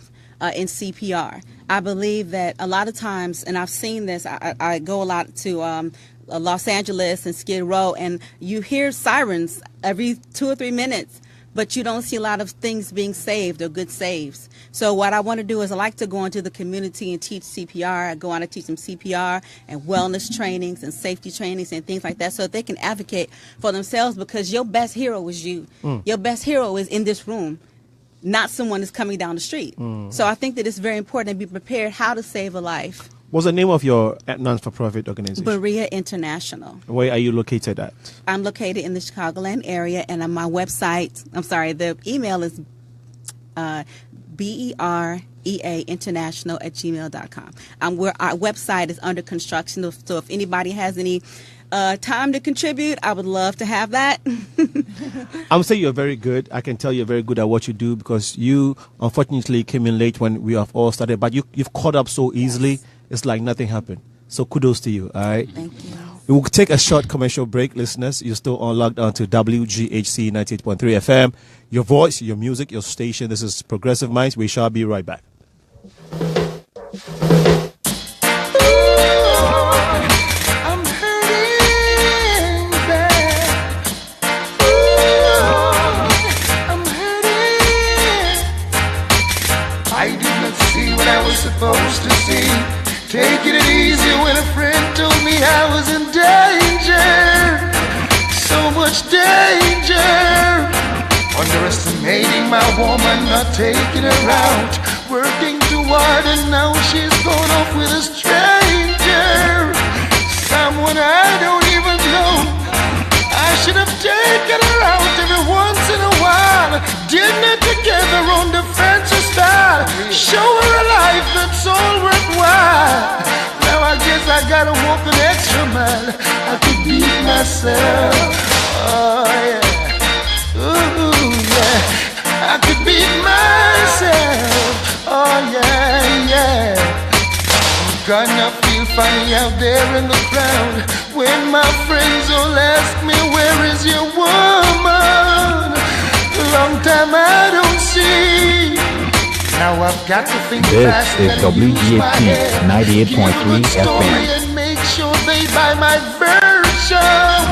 in CPR. I believe that a lot of times, and I've seen this, I go a lot to Los Angeles and Skid Row, and you hear sirens every 2 or 3 minutes, but you don't see a lot of things being saved or good saves. So what I want to do is I like to go into the community and teach CPR. I go on and teach them CPR and wellness trainings and safety trainings and things like that so that they can advocate for themselves, because your best hero is you. Your best hero is in this room, not someone that's coming down the street. So I think that it's very important to be prepared how to save a life. What's the name of your non-for-profit organization? Berea International. Where are you located at? I'm located in the Chicagoland area, and on my website, the email is bereainternational@gmail.com. Our website is under construction, so if anybody has any time to contribute, I would love to have that. I'm saying you're very good. I can tell you're very good at what you do, because you unfortunately came in late when we have all started, but you've caught up so easily. Yes. It's like nothing happened. So kudos to you, all right? Thank you. We will take a short commercial break, listeners. You're still on logged on to WGHC 98.3 FM. Your voice, your music, your station. This is Progressive Minds. We shall be right back. Supposed to see, taking it easy when a friend told me I was in danger, so much danger. Underestimating my woman, not taking her out, working too hard, and now she's gone off with a stranger, someone I don't even know. I should have taken her out every once in a while, dinner together on the fancy style, show her a life that's all worthwhile. Now I guess I gotta walk an extra mile. I could beat myself, oh yeah, ooh yeah. I could beat myself, oh yeah, yeah. I'm gonna feel funny out there in the crowd when my friends all ask me, where is your woman? Long time I don't see. Now I've got to think fast. This is WGHC 98.3 FM. And make sure they buy my version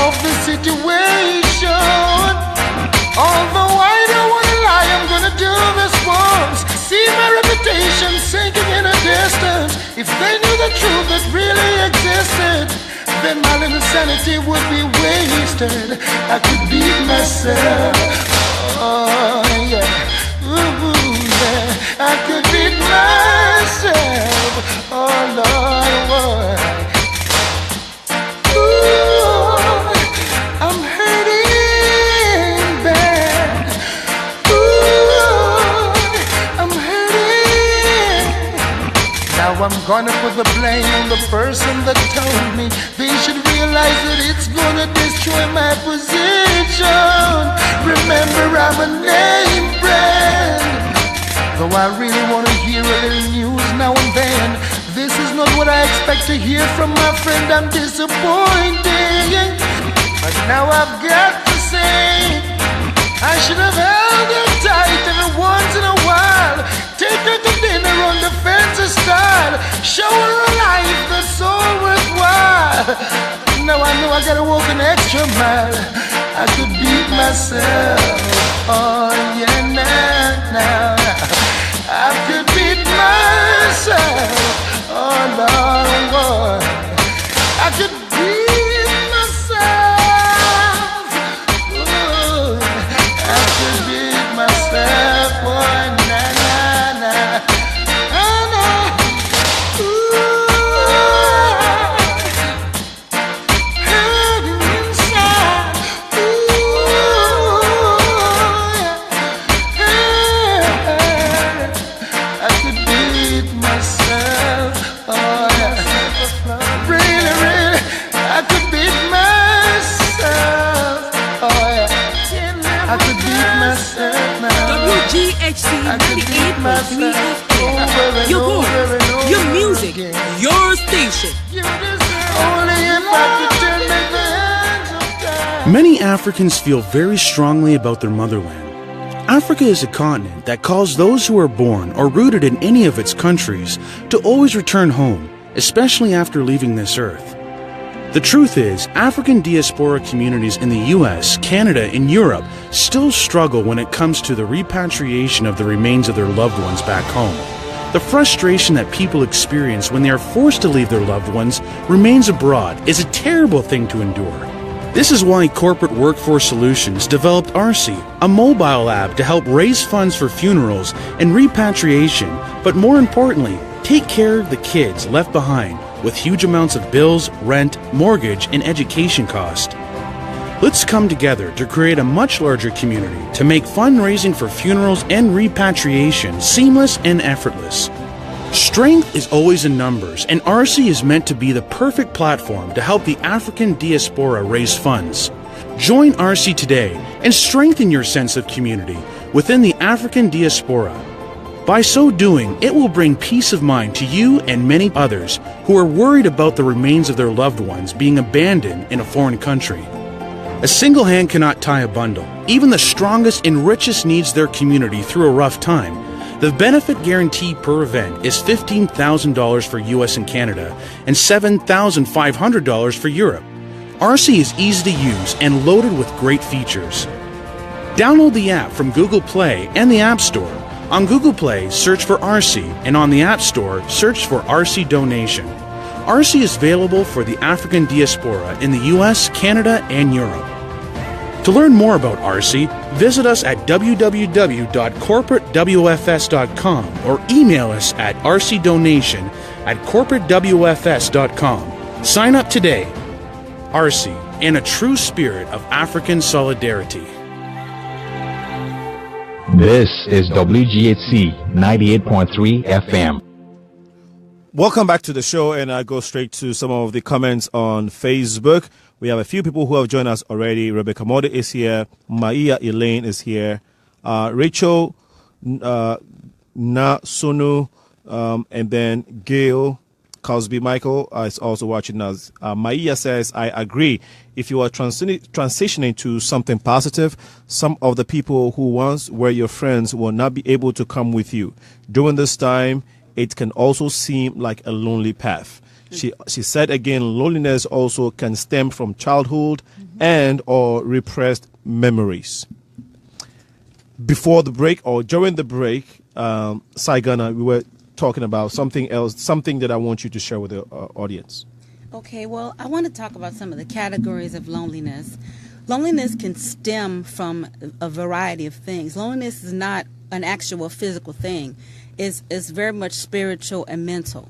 of the situation. Although I don't want to lie, I'm gonna do this once. See my reputation sinking in a distance. If they knew the truth that really existed, then my little sanity would be wasted. I could beat myself, oh yeah, ooh yeah. I could beat myself, oh Lord, ooh, I'm hurting bad, ooh, I'm hurting. Now I'm gonna put the blame on the person that told me they should realize that it's gonna destroy my position. Remember, I'm a name brand. Though I really wanna hear a little news now and then, this is not what I expect to hear from my friend. I'm disappointed, but now I've got to say, I should have held her tight every once in a while. Take her to dinner on the fancy style. Show her a life that's all worthwhile. Now I know I gotta walk an extra mile. I could beat myself. Oh yeah, now I could beat myself. Oh Lord, I could beat myself. Ooh, I could beat myself. Boy, nah. WGHC 98.3 FM. Your voice, your music, your station. Many Africans feel very strongly about their motherland. Africa is a continent that calls those who are born or rooted in any of its countries to always return home, especially after leaving this earth. The truth is, African diaspora communities in the US, Canada, and Europe still struggle when it comes to the repatriation of the remains of their loved ones back home. The frustration that people experience when they are forced to leave their loved ones remains abroad is a terrible thing to endure. This is why Corporate Workforce Solutions developed RC, a mobile app to help raise funds for funerals and repatriation, but more importantly, take care of the kids left behind with huge amounts of bills, rent, mortgage, and education cost. Let's come together to create a much larger community to make fundraising for funerals and repatriation seamless and effortless. Strength is always in numbers, and RC is meant to be the perfect platform to help the African diaspora raise funds. Join RC today and strengthen your sense of community within the African diaspora. By so doing, it will bring peace of mind to you and many others who are worried about the remains of their loved ones being abandoned in a foreign country. A single hand cannot tie a bundle. Even the strongest and richest needs their community through a rough time. The benefit guarantee per event is $15,000 for US and Canada and $7,500 for Europe. RC is easy to use and loaded with great features. Download the app from Google Play and the App Store. On Google Play, search for RC, and on the App Store, search for RC Donation. RC is available for the African diaspora in the US, Canada, and Europe. To learn more about RC, visit us at www.corporatewfs.com or email us at rcdonation@corporatewfs.com. Sign up today. RC, in a true spirit of African solidarity. This is WGHC 98.3 FM. Welcome back to the show, and I go straight to some of the comments on Facebook. We have a few people who have joined us already. Rebecca Mode is here. Maia Elaine is here. Rachel Nasunu, and then Gail Cosby Michael is also watching us. Maia says, I agree. If you are transitioning to something positive, some of the people who once were your friends will not be able to come with you. During this time, it can also seem like a lonely path. She said again, loneliness also can stem from childhood and or repressed memories. Before the break or during the break, Saigana, we were talking about something else, something that I want you to share with the audience. Okay, well, I want to talk about some of the categories of loneliness. Loneliness can stem from a variety of things. Loneliness is not an actual physical thing. It's very much spiritual and mental.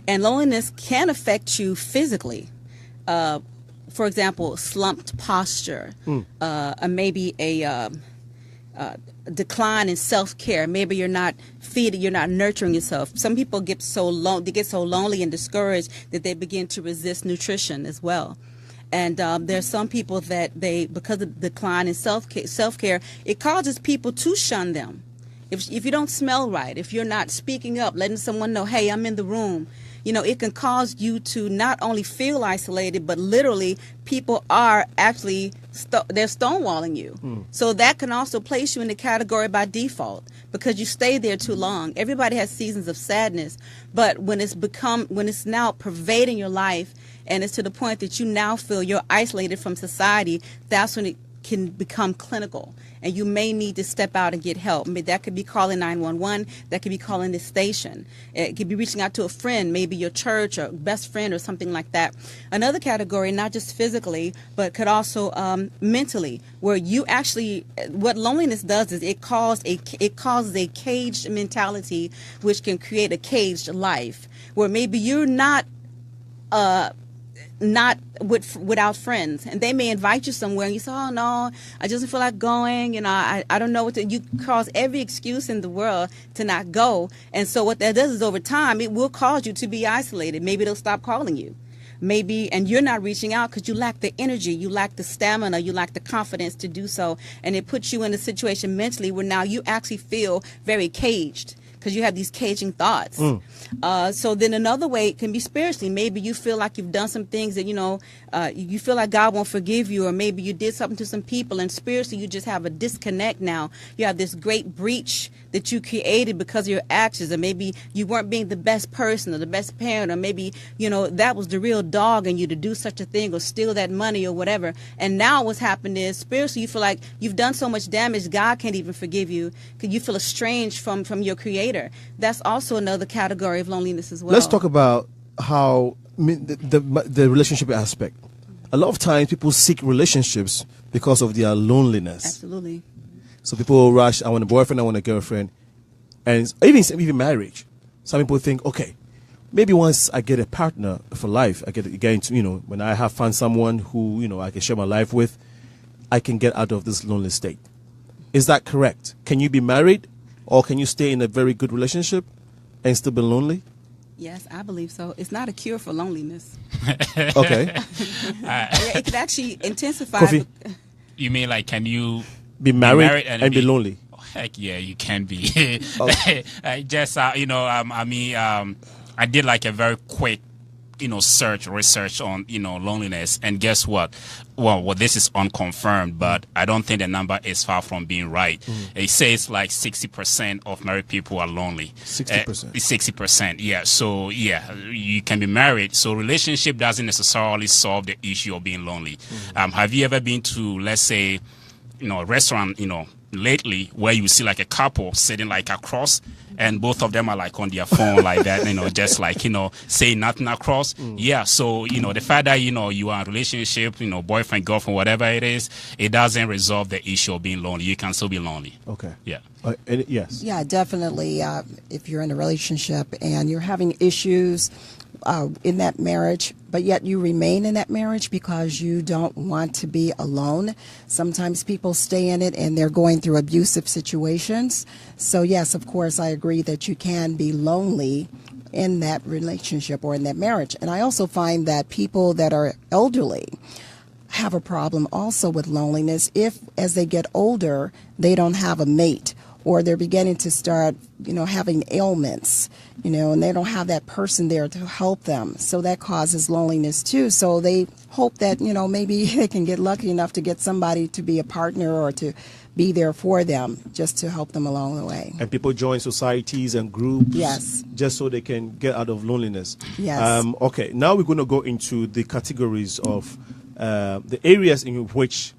And loneliness can affect you physically. For example, slumped posture, maybe a decline in self-care. Maybe you're not feeding, you're not nurturing yourself. Some people get so lonely and discouraged that they begin to resist nutrition as well. And there's some people that because of the decline in self-care, it causes people to shun them. If you don't smell right, if you're not speaking up, letting someone know, hey, I'm in the room, it can cause you to not only feel isolated, but literally people are actually they're stonewalling you. So that can also place you in the category by default because you stay there too long. Everybody has seasons of sadness, but when it's now pervading your life and it's to the point that you now feel you're isolated from society, that's when it can become clinical, and you may need to step out and get help. I mean, that could be calling 911, that could be calling the station, it could be reaching out to a friend, maybe your church or best friend or something like that. Another category, not just physically, but could also mentally, where you actually, what loneliness does is it causes a caged mentality, which can create a caged life, where maybe you're not without friends, and they may invite you somewhere and you say, oh no, I just feel like going, I don't know what to. You cause every excuse in the world to not go, and so what that does is over time it will cause you to be isolated. Maybe they'll stop calling you, maybe, and you're not reaching out because you lack the energy, you lack the stamina, you lack the confidence to do so, and it puts you in a situation mentally where now you actually feel very caged because you have these caging thoughts. So then another way it can be spiritually. Maybe you feel like you've done some things that, you feel like God won't forgive you, or maybe you did something to some people, and spiritually you just have a disconnect now. You have this great breach that you created because of your actions, or maybe you weren't being the best person or the best parent, or maybe, that was the real dog in you to do such a thing or steal that money or whatever. And now what's happened is spiritually you feel like you've done so much damage, God can't even forgive you because you feel estranged from your creator. That's also another category of loneliness as well. Let's talk about how the relationship aspect. A lot of times people seek relationships because of their loneliness. Absolutely. So people rush, I want a boyfriend, I want a girlfriend. And even marriage. Some people think, okay, maybe once I get a partner for life, I get into, when I have found someone who, I can share my life with, I can get out of this lonely state. Is that correct? Can you be married, or can you stay in a very good relationship and still be lonely? Yes, I believe so. It's not a cure for loneliness. Okay. It could actually intensify. Kofi? You mean like, can you be married and be lonely? Oh, heck yeah, you can be. I did like a very quick, research on, loneliness. And guess what? Well, this is unconfirmed, but I don't think the number is far from being right. It says like 60% of married people are lonely. 60%? 60%, yeah. So, yeah, you can be married. So relationship doesn't necessarily solve the issue of being lonely. Have you ever been to, let's say, a restaurant, lately, where you see like a couple sitting like across, and both of them are like on their phone like that, just like, saying nothing across. Yeah, so, the fact that, you are in a relationship, boyfriend, girlfriend, whatever it is, it doesn't resolve the issue of being lonely. You can still be lonely. Okay. Yeah. Yes. Yeah, definitely. If you're in a relationship and you're having issues in that marriage, but yet you remain in that marriage because you don't want to be alone. Sometimes people stay in it and they're going through abusive situations. So yes, of course, I agree that you can be lonely in that relationship or in that marriage. And I also find that people that are elderly have a problem also with loneliness if, as they get older, they don't have a mate, or they're beginning to start, having ailments, and they don't have that person there to help them. So that causes loneliness too. So they hope that, maybe they can get lucky enough to get somebody to be a partner or to be there for them, just to help them along the way. And people join societies and groups, yes, just so they can get out of loneliness. Yes. Okay, now we're going to go into the categories of the areas in which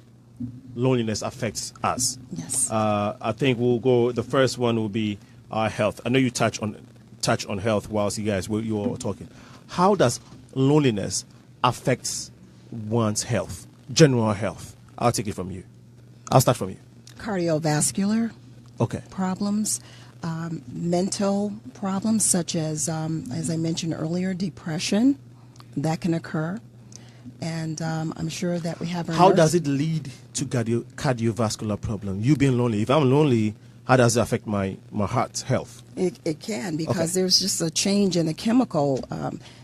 loneliness affects us. Yes. I think we'll go. The first one will be our health. I know you touch on health whilst you were talking. How does loneliness affect one's health, general health? I'll take it from you. I'll start from you. Cardiovascular problems, mental problems such as I mentioned earlier, depression, that can occur. And I'm sure that we have How does it lead to cardiovascular problem? You being lonely. If I'm lonely, how does it affect my heart's health? It can, because there's just a change in a chemical.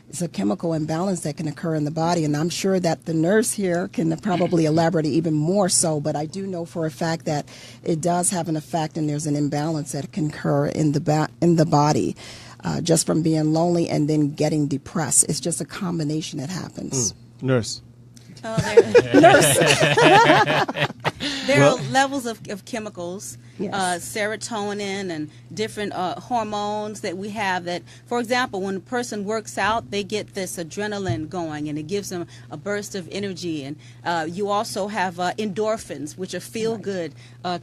It's a chemical imbalance that can occur in the body. And I'm sure that the nurse here can probably elaborate even more so. But I do know for a fact that it does have an effect, and there's an imbalance that can occur in the body. Just from being lonely and then getting depressed. It's just a combination that happens. Nurse. Nurse. There are levels of chemicals, Yes. serotonin and different hormones that we have that, for example, when a person works out, they get this adrenaline going and it gives them a burst of energy. And you also have endorphins, which are feel-good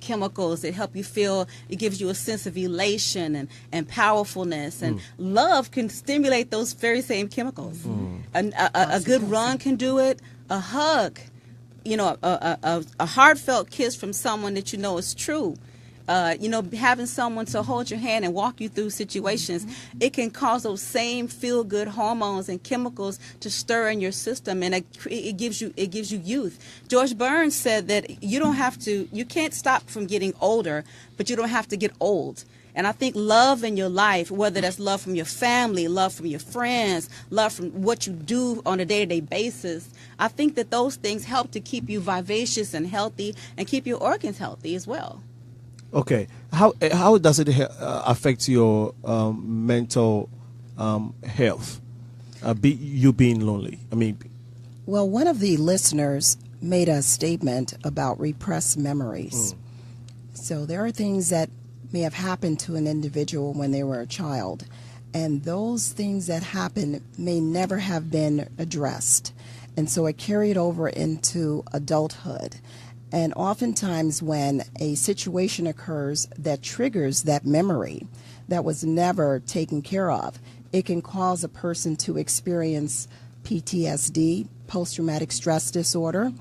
chemicals that help you feel, it gives you a sense of elation and powerfulness. And love can stimulate those very same chemicals. A good run can do it, a hug, you know, a heartfelt kiss from someone that you know is true. You know, having someone to hold your hand and walk you through situations, it can cause those same feel-good hormones and chemicals to stir in your system, and it gives you youth. George Burns said that you can't stop from getting older, but you don't have to get old. And I think love in your life, whether that's love from your family, love from your friends, love from what you do on a day-to-day basis, I think that those things help to keep you vivacious and healthy and keep your organs healthy as well. Okay, how does it affect your mental health? You being lonely. I mean, Well, one of the listeners made a statement about repressed memories. So there are things that may have happened to an individual when they were a child, and those things that happened may never have been addressed. And so it carried over into adulthood. And oftentimes when a situation occurs that triggers that memory that was never taken care of, it can cause a person to experience PTSD, post-traumatic stress disorder,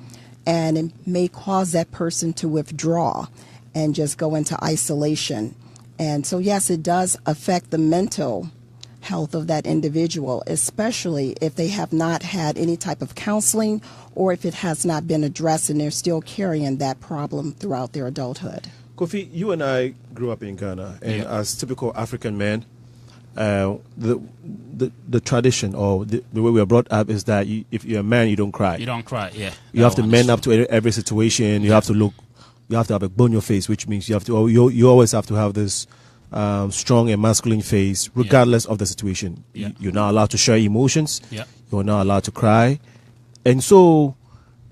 and it may cause that person to withdraw and just go into isolation. And so, yes, it does affect the mental health of that individual, especially if they have not had any type of counseling or if it has not been addressed and they're still carrying that problem throughout their adulthood. Kofi, you and I grew up in Ghana, and as typical African men, the tradition or the way we are brought up is that if you're a man, you don't cry. You don't cry, yeah. You have to man up to every situation. You have to look. You have to have a bone in your face, which means you have to. You always have to have this strong and masculine face, regardless of the situation. You're not allowed to share emotions. You're not allowed to cry, and so,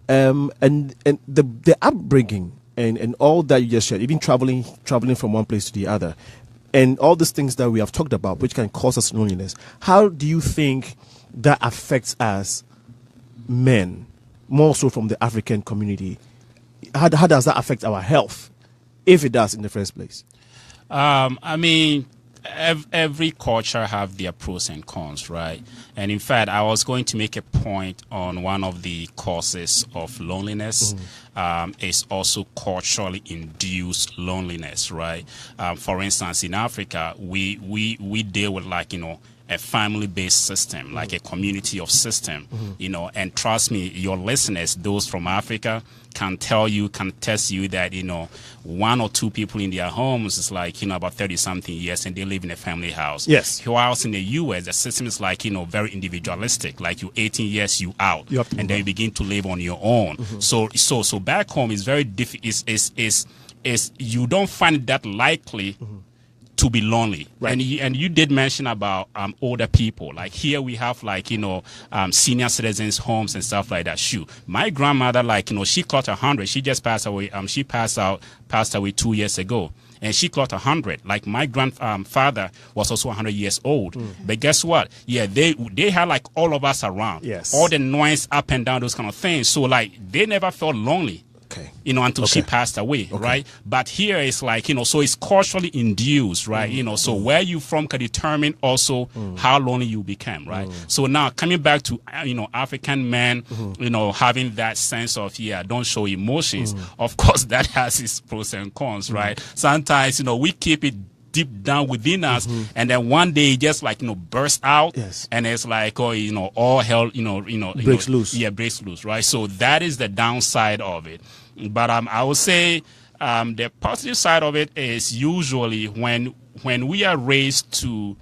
and the upbringing and all that you just shared, even traveling from one place to the other, and all these things that we have talked about, which can cause us loneliness. How do you think that affects us men, more so from the African community? How does that affect our health, if it does in the first place? I mean, every culture have their pros and cons, right? And in fact, I was going to make a point on one of the causes of loneliness. Is also culturally induced loneliness, right? For instance, in Africa, we deal with, like, a family-based system, like a community of system, and trust me, your listeners, those from Africa, can test you that, one or two people in their homes is like, about 30-something years, and they live in a family house. Yes. Whilst in the U.S., the system is like, very individualistic. Like, you're 18 years, you out, and then you begin to live on your own. So back home is very difficult. Is you don't find it that likely to be lonely, right? And you did mention about older people. Like here we have senior citizens homes and stuff like that. Shoot, my grandmother, she clocked 100. She just passed away. She passed away 2 years ago. And she clocked 100. Like my grandfather was also 100 years old. But guess what? Yeah, they had like all of us around. Yes. All the noise up and down, those kind of things. So like they never felt lonely. Okay. Until she passed away, right? But here it's like, so it's culturally induced, right? So where you from can determine also how lonely you become, right? So now coming back to, African men, having that sense of, don't show emotions. Of course, that has its pros and cons, right? Sometimes, we keep it deep down within us, and then one day it just burst out, and it's like, all hell, breaks loose. Yeah, breaks loose, right? So that is the downside of it. But I would say the positive side of it is usually when we are raised to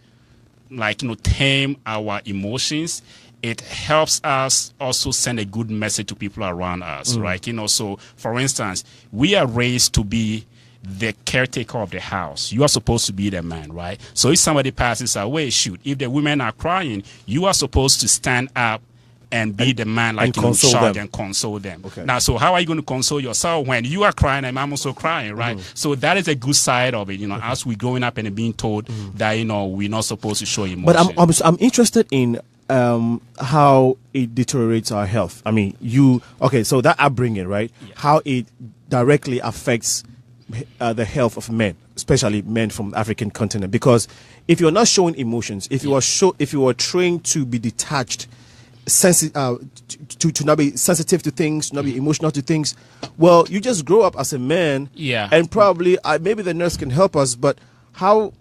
tame our emotions, it helps us also send a good message to people around us, right? So for instance, we are raised to be the caretaker of the house. You are supposed to be the man, right? So if somebody passes away, shoot, if the women are crying, you are supposed to stand up and be the man, like, and you know, console charge them. and console them. Okay. Now, so how are you going to console yourself when you are crying and I'm also crying, right? So that is a good side of it, you know, as we growing up and being told that, you know, we're not supposed to show emotion. But I'm interested in how it deteriorates our health. I mean, so that upbringing, right? Yeah. How it directly affects the health of men, especially men from the African continent. Because if you're not showing emotions, if you are trained to be detached, to not be sensitive to things, to not be emotional to things, well, you just grow up as a man. Yeah. And probably maybe the nurse can help us, but how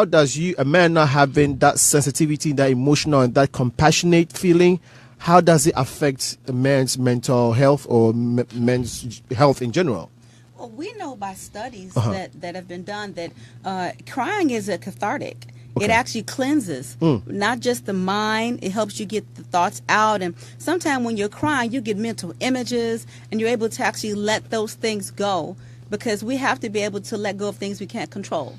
does a man not having that sensitivity, that emotional and that compassionate feeling, how does it affect a man's mental health or men's health in general? Well, we know by studies that have been done that crying is a cathartic. Okay. It actually cleanses, not just the mind. It helps you get the thoughts out. And sometimes when you're crying, you get mental images, and you're able to actually let those things go, because we have to be able to let go of things we can't control.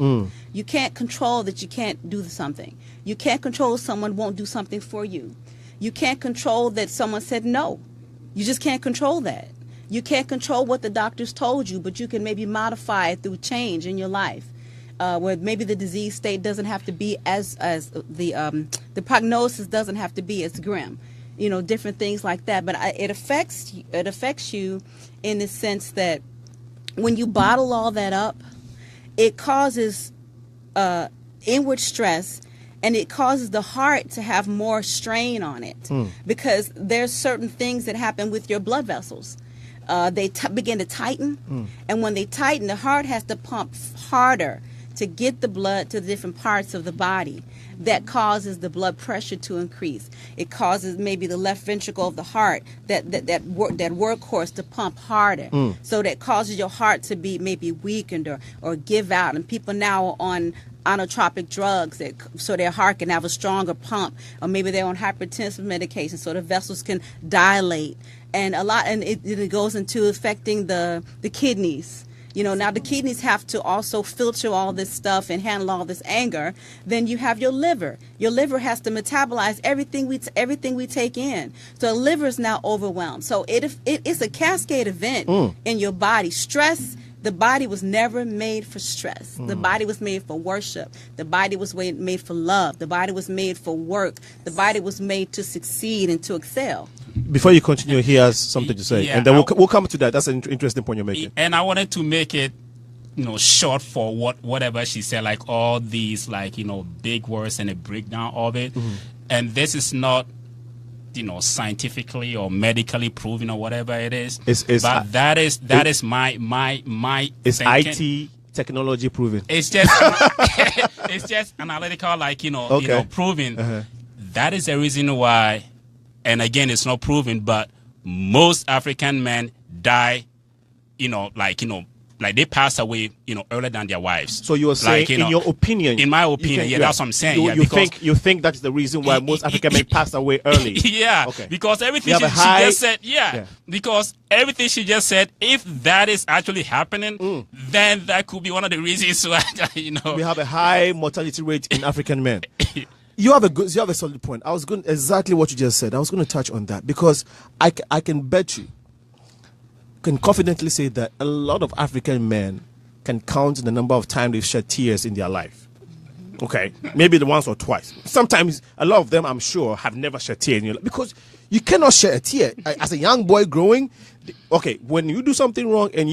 You can't control that you can't do something. You can't control someone won't do something for you. You can't control that someone said no. You just can't control that. You can't control what the doctors told you, but you can maybe modify it through change in your life. Where maybe the disease state doesn't have to be as the prognosis doesn't have to be as grim, you know, different things like that. But it affects you in the sense that when you bottle all that up, it causes inward stress, and it causes the heart to have more strain on it because there's certain things that happen with your blood vessels. They begin to tighten, and when they tighten, the heart has to pump harder to get the blood to the different parts of the body. That causes the blood pressure to increase. It causes maybe the left ventricle of the heart, that workhorse, to pump harder. So that causes your heart to be maybe weakened or give out. And people now are on inotropic drugs so their heart can have a stronger pump, or maybe they're on hypertensive medication so the vessels can dilate. And it goes into affecting the kidneys. You know, now the kidneys have to also filter all this stuff and handle all this anger. Then you have your liver. Your liver has to metabolize everything we take in. So the liver is now overwhelmed. So it's a cascade event in your body. Stress. The body was never made for stress. The body was made for worship. The body was made for love. The body was made for work. The body was made to succeed and to excel. Before you continue, he has something to say, and then we'll come to that. That's an interesting point you're making. And I wanted to make it, you know, short for whatever she said, like all these, like, you know, big words and a breakdown of it. And this is not, you know, scientifically or medically proven or whatever it is. But that is my it's thinking. IT technology proven. It's just it's just analytical, like, you know, proven. That is the reason why. And again, it's not proven, but most African men die, you know, like they pass away, you know, earlier than their wives. So you are saying, like, you in know, your opinion? In my opinion, that's what I'm saying. You think that's the reason why most African men pass away early? Because everything she just said, because everything she just said, if that is actually happening, then that could be one of the reasons why, you know, we have a high mortality rate in African men. You have a solid point. I was going exactly what you just said. I was going to touch on that because I can bet you, can confidently say that a lot of African men can count the number of times they've shed tears in their life. Okay, maybe the once or twice. Sometimes a lot of them, I'm sure, have never shed tears in your life because you cannot shed a tear as a young boy growing. Okay, when you do something wrong and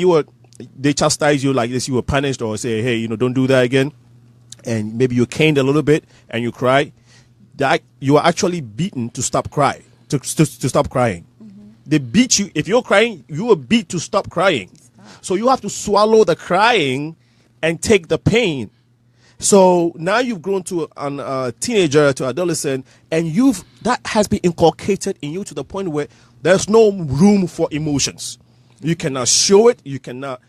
they chastise you like this, you were punished or say, hey, you know, don't do that again. And maybe you're caned a little bit and you cry, that you are actually beaten to stop crying, to stop crying. They beat you. If you're crying, you are beat to stop crying. So you have to swallow the crying and take the pain. So now you've grown to a teenager, to adolescent, and that has been inculcated in you to the point where there's no room for emotions. You cannot show it. You cannot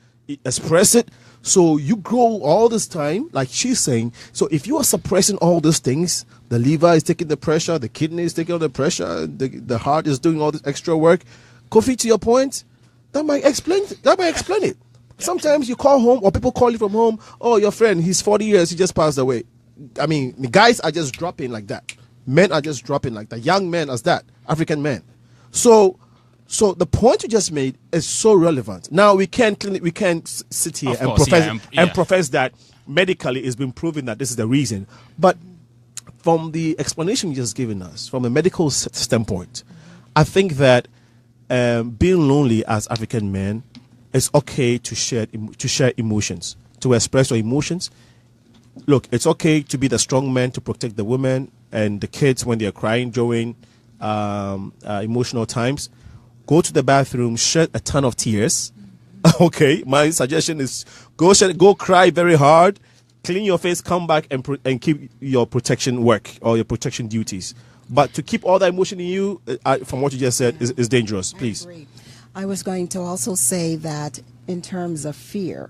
express it. So you grow all this time, like she's saying. So if you are suppressing all these things, the liver is taking the pressure, the kidney is taking all the pressure, the heart is doing all this extra work. Kofi, to your point, that might explain it. Sometimes you call home or people call you from home, oh, your friend, he's 40 years, he just passed away. I mean, the guys are just dropping like that. Men are just dropping like that. Young men as that, African men. So the point you just made is so relevant. Now we can't sit here and profess that medically it's been proven that this is the reason. But from the explanation you just given us, from a medical standpoint, I think that being lonely as African men, it's okay to share emotions, to express your emotions. Look, it's okay to be the strong man to protect the women and the kids when they're crying during emotional times. Go to the bathroom, shed a ton of tears. Okay, my suggestion is go cry very hard, clean your face, come back and keep your protection work or your protection duties. But to keep all that emotion in you, from what you just said, is dangerous. Please. I was going to also say that in terms of fear,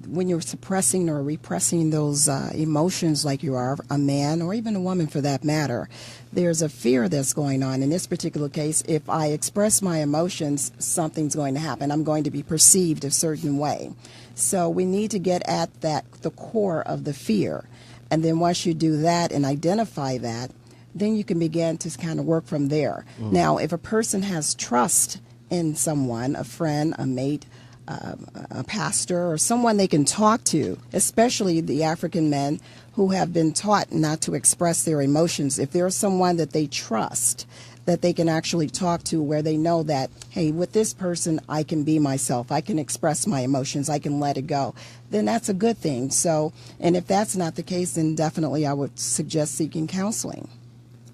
when you're suppressing or repressing those emotions like you are a man or even a woman for that matter, there's a fear that's going on. In this particular case, if I express my emotions, something's going to happen. I'm going to be perceived a certain way. So we need to get at the core of the fear. And then once you do that and identify that, then you can begin to kind of work from there. Now, if a person has trust in someone, a friend, a mate, a pastor, or someone they can talk to, especially the African men who have been taught not to express their emotions, if there's someone that they trust, that they can actually talk to where they know that, hey, with this person, I can be myself. I can express my emotions. I can let it go. Then that's a good thing. So, and if that's not the case, then definitely I would suggest seeking counseling.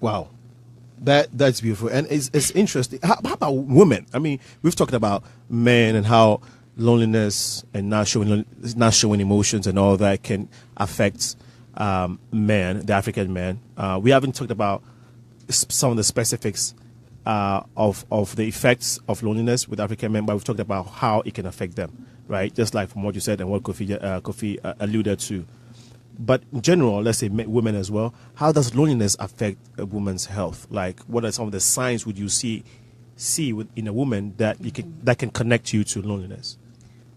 Wow. That's beautiful. And it's interesting. How about women? I mean, we've talked about men and how loneliness and not showing emotions and all that can affect men, the African men. We haven't talked about some of the specifics of the effects of loneliness with African men, but we've talked about how it can affect them, right? Just like from what you said and what Kofi alluded to. But in general, let's say women as well, how does loneliness affect a woman's health? Like, what are some of the signs would you see in a woman that can connect you to loneliness?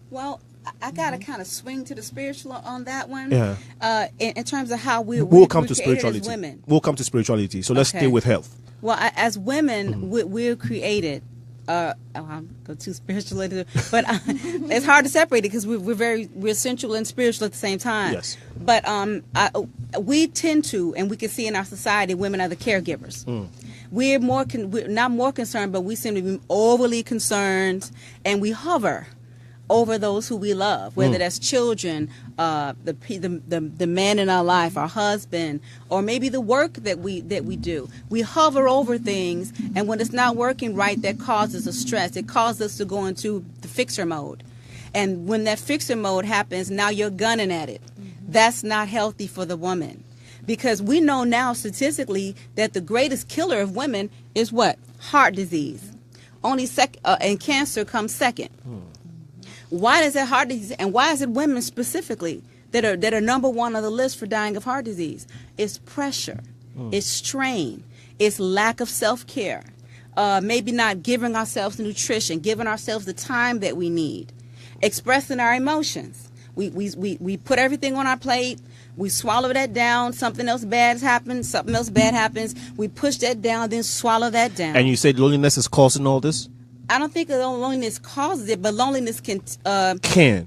Well, I got to kind of swing to the spiritual on that one. Yeah. In terms of how we'll come to spirituality. As women. We'll come to spirituality. So let's stay with health. Well, as women, we're created. I'm go too spiritual into it, but it's hard to separate it because we're sensual and spiritual at the same time. Yes. But we tend to, and we can see in our society, women are the caregivers. We're not more concerned, but we seem to be overly concerned, and we hover over those who we love, whether that's children, the man in our life, our husband, or maybe the work that we do. We hover over things, and when it's not working right, that causes us stress. It causes us to go into the fixer mode. And when that fixer mode happens, now you're gunning at it. That's not healthy for the woman. Because we know now statistically that the greatest killer of women is what? Heart disease. Only and cancer comes second. Why is it heart disease, and why is it women specifically that are number one on the list for dying of heart disease? It's pressure, it's strain, it's lack of self-care, maybe not giving ourselves the nutrition, giving ourselves the time that we need, expressing our emotions. We put everything on our plate. We swallow that down. Something else bad happens. Something else bad happens. We push that down, then swallow that down. And you said loneliness is causing all this? I don't think that loneliness causes it, but loneliness can.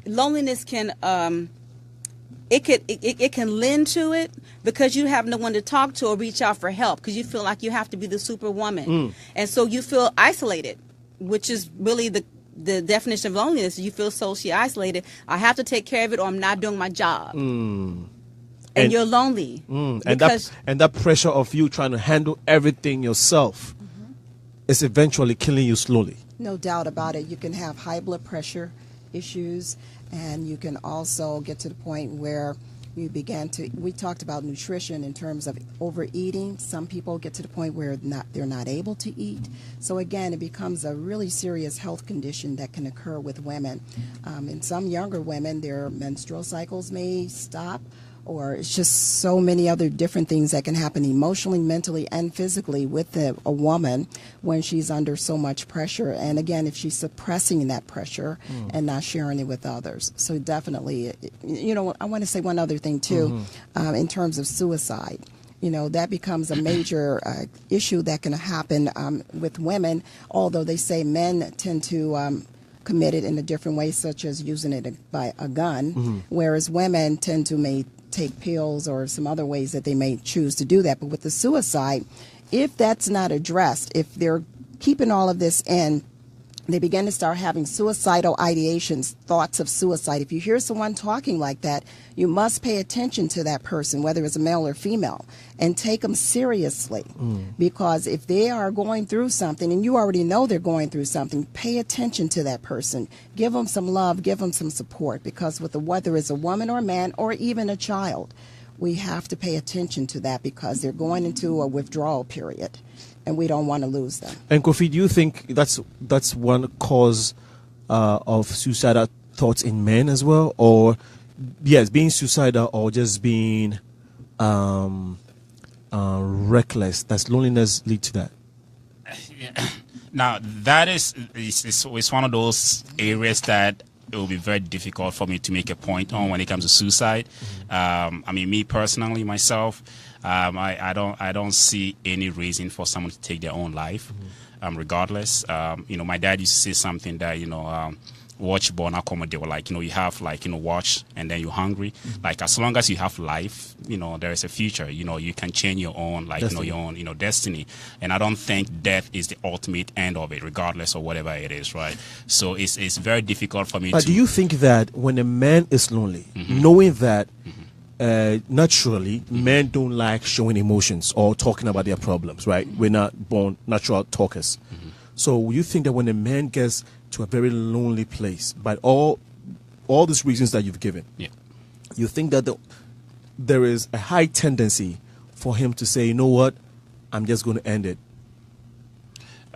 Loneliness can. It can lend to it because you have no one to talk to or reach out for help because you feel like you have to be the superwoman, and so you feel isolated, which is really the definition of loneliness. You feel socially isolated. I have to take care of it, or I'm not doing my job. And you're lonely. And that pressure of you trying to handle everything yourself is eventually killing you slowly. No doubt about it. You can have high blood pressure issues, and you can also get to the point where you we talked about nutrition in terms of overeating. Some people get to the point where they're not able to eat. So again, it becomes a really serious health condition that can occur with women. In some younger women, their menstrual cycles may stop, or it's just so many other different things that can happen emotionally, mentally, and physically with a woman when she's under so much pressure. And again, if she's suppressing that pressure and not sharing it with others. So definitely, I want to say one other thing too, in terms of suicide. that becomes a major issue that can happen with women, although they say men tend to commit it in a different way, such as using it by a gun, whereas women tend to may take pills or some other ways that they may choose to do that. But with the suicide, if that's not addressed, if they're keeping all of this in, they begin to start having suicidal ideations, thoughts of suicide. If you hear someone talking like that, you must pay attention to that person, whether it's a male or female, and take them seriously. Because if they are going through something, and you already know they're going through something, pay attention to that person. Give them some love, give them some support, because whether it's a woman or a man or even a child, we have to pay attention to that because they're going into a withdrawal period. And we don't want to lose them. And Kofi, do you think that's one cause of suicidal thoughts in men as well, or yes, being suicidal or just being reckless? Does loneliness lead to that? Now that is it's one of those areas that it will be very difficult for me to make a point on when it comes to suicide. I mean, me personally, myself. I don't see any reason for someone to take their own life, regardless. My dad used to say something that, watch born they were like, you have watch and then you're hungry. Like as long as you have life, there is a future, you can change your own, your own, destiny. And I don't think death is the ultimate end of it, regardless of whatever it is, right? So it's very difficult for me to... Do you think that when a man is lonely, knowing that naturally, men don't like showing emotions or talking about their problems, right? We're not born natural talkers. So you think that when a man gets to a very lonely place, by all these reasons that you've given, you think that there is a high tendency for him to say, you know what, I'm just going to end it?